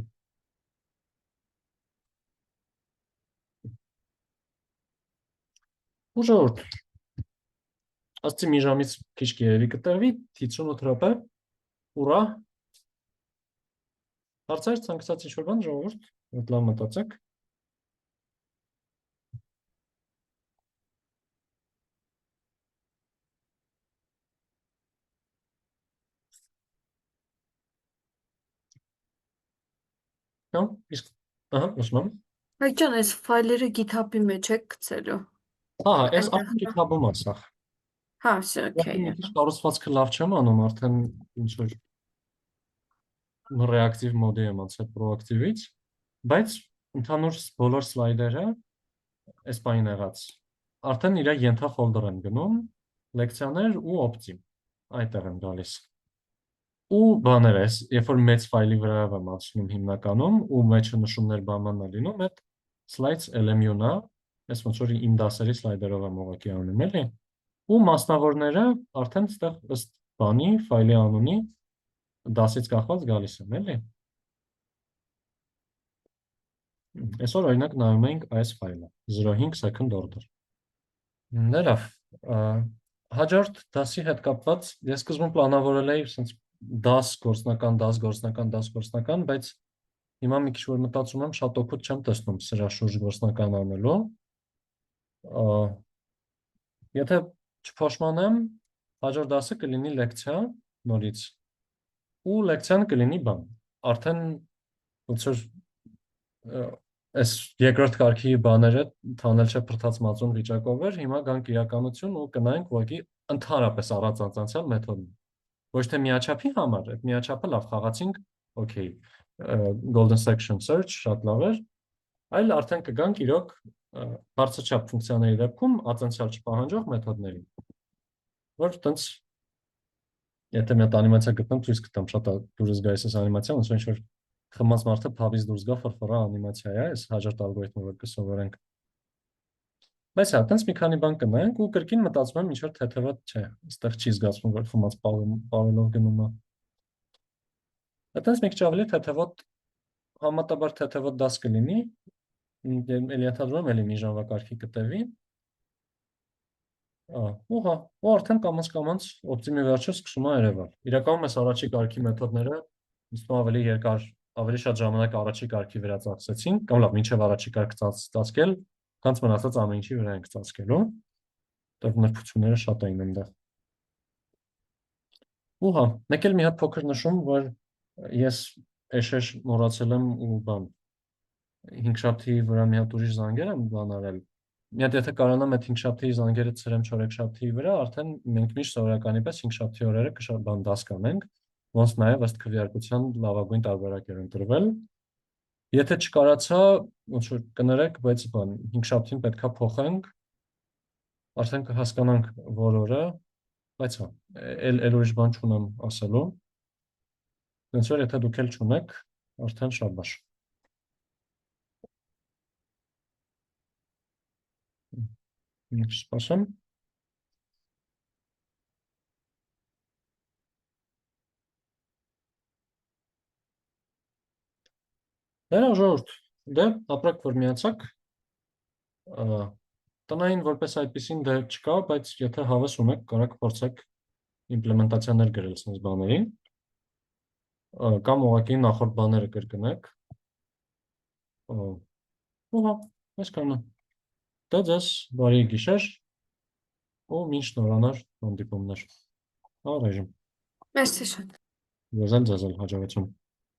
Ուժորդ, ասցի մի ժամից քիչ երևի կտրվի, 58 րոպե, ուրա, հարցեր, ցանկացած ինչ-որ բան, ժողովուրդ, լավ մտածեք։ Հա, իսկ, ահա, ուսմամ։ Հայկ ջան, այս ֆայլերը GitHub-ի մեջ եք գցելու։ Հա, այս արդեն GitHub-ում է սա։ Հա, все, okay։ Մի քիչ կառուցվածքը լավ չեմ անում, արդեն ինչ որ ռեակտիվ մոդի եմ անցել պրոակտիվից, բայց ընդհանուր բոլոր սլայդերը այս բանին եղած արդեն իր ենթաֆոլդեր են գնում, լեկցիաներ ու օպտիմ այդտեղ են գալիս։ Ու բաներ ես, երբ որ մեծ ֆայլի վրա եմ անցնում հիմնականում ու մեջը նշումներ բանն է լինում, այդ slides LMU-ն է, այս ոնց որ իմ դասերի սլայդերով եմ ուղղակի անում էլի։ Ու մասնավորները արդեն այդտեղ ըստ բանի, ֆայլի անունի դասից կախված գալիս են, էլի։ Այսօր օրինակ նայում ենք այս ֆայլը 05 second order։ Ներավ, հաջորդ դասի հետ կապված ես սկզբում պլանավորել էի sense դաս գործնական, բայց հիմա մի քիչ որ մտածում եմ, շատ օգուտ չեմ տեսնում սրա շուրջ գործնական անելու։ Եթե չփոշմանեմ, հաջորդ դասը կլինի լեկցիա նորից։ Ու լեկցիան կլինի բան։ Արդեն ոնց որ այս երկրորդ կարգի բաները թանել չէ փրթած մածուն վիճակով էր, հիմա գանք իրականություն ու կնայենք ուղղակի ընդհանրապես առանց անցանցյալ մեթոդն։ Ոչ թե միաչափի համար, այդ միաչափը լավ խաղացինք, okay, golden section search շատ լավ էր, այլ արդեն կգանք իրոք բարձրաչափ ֆունկցիաների դեպքում անցանցյալ չպահանջող մեթոդներին։ Որ տենց եթե մի հատ անիմացիա գտնեմ, ցույց կտամ, շատ դուրս գայս այս անիմացիան, ոնց ինչ որ խմած մարդը փաբից դուրս գա ֆրֆրա անիմացիա է, այս հաջորդ ալգորիթմը որ կսովորենք։ Բայց հա, տենց մի քանի բան կնայենք ու կրկին մտածում եմ ինչ որ թեթևատ չէ, այստեղ չի զգացվում որ խմած պարելով գնում է։ Այդտենց մի քիչ ավելի թեթևատ համատաբար թեթևատ դաս կլինի, էլի ենթադրում եմ էլի մի ժամվա կարգի կտևի։ Ու հա, ու արդեն կամաց օպտիմի վերջը սկսում է երևալ։ Իրականում այս առաջի կարգի մեթոդները ըստ ավելի երկար, ավելի շատ ժամանակ առաջի կարգի վրա ծախսեցին, կամ լավ, մինչև առաջի կարգ ծածկել, կանց մնացած ամեն ինչի վրա ենք ծածկելու։ Դեռ նրբությունները շատ էին այնտեղ։ Ու հա, մեկ էլ մի հատ փոքր նշում, որ ես էշեշ մոռացել եմ ու բան 5 շաբթի վրա մի հատ ուրիշ զանգեր եմ բան արել։ Մի հատ եթե կարողանամ այդ 5 շաբթի զանգերը ցրեմ 4 շաբթի վրա, արդեն մենք միշտ սովորականի պես 5 շաբթի օրերը բան դաս կանենք, ոնց նաև ըստ քվեարկության լավագույն տարբերակեր ընտրվել։ Եթե չկարացա, ոնց որ կներեք, բայց բան 5 շաբթին պետքա փոխենք, արդեն կհասկանանք որ օրը, բայց հա, էլ ուրիշ բան չունեմ ասելու։ Դենց որ եթե դուք էլ չունեք, արդեն շաբաշ։ Սպասեմ։ Դե ժողովուրդ, դե ապրեք որ միացաք, տնային որպես այդպեսին դե չկա, բայց եթե հավես ունեք, կարաք փորձեք իմպլեմենտացիաներ գրել sense բաների, կամ ուղղակի նախորդ բաները կրկնեք, ու հա, այսքանը, դե ձեզ բարի գիշեր, ու մինչ նորանար հանդիպումներ, ռեժիմ, Մերսի շատ։ ձեզ էլ հաջողություն։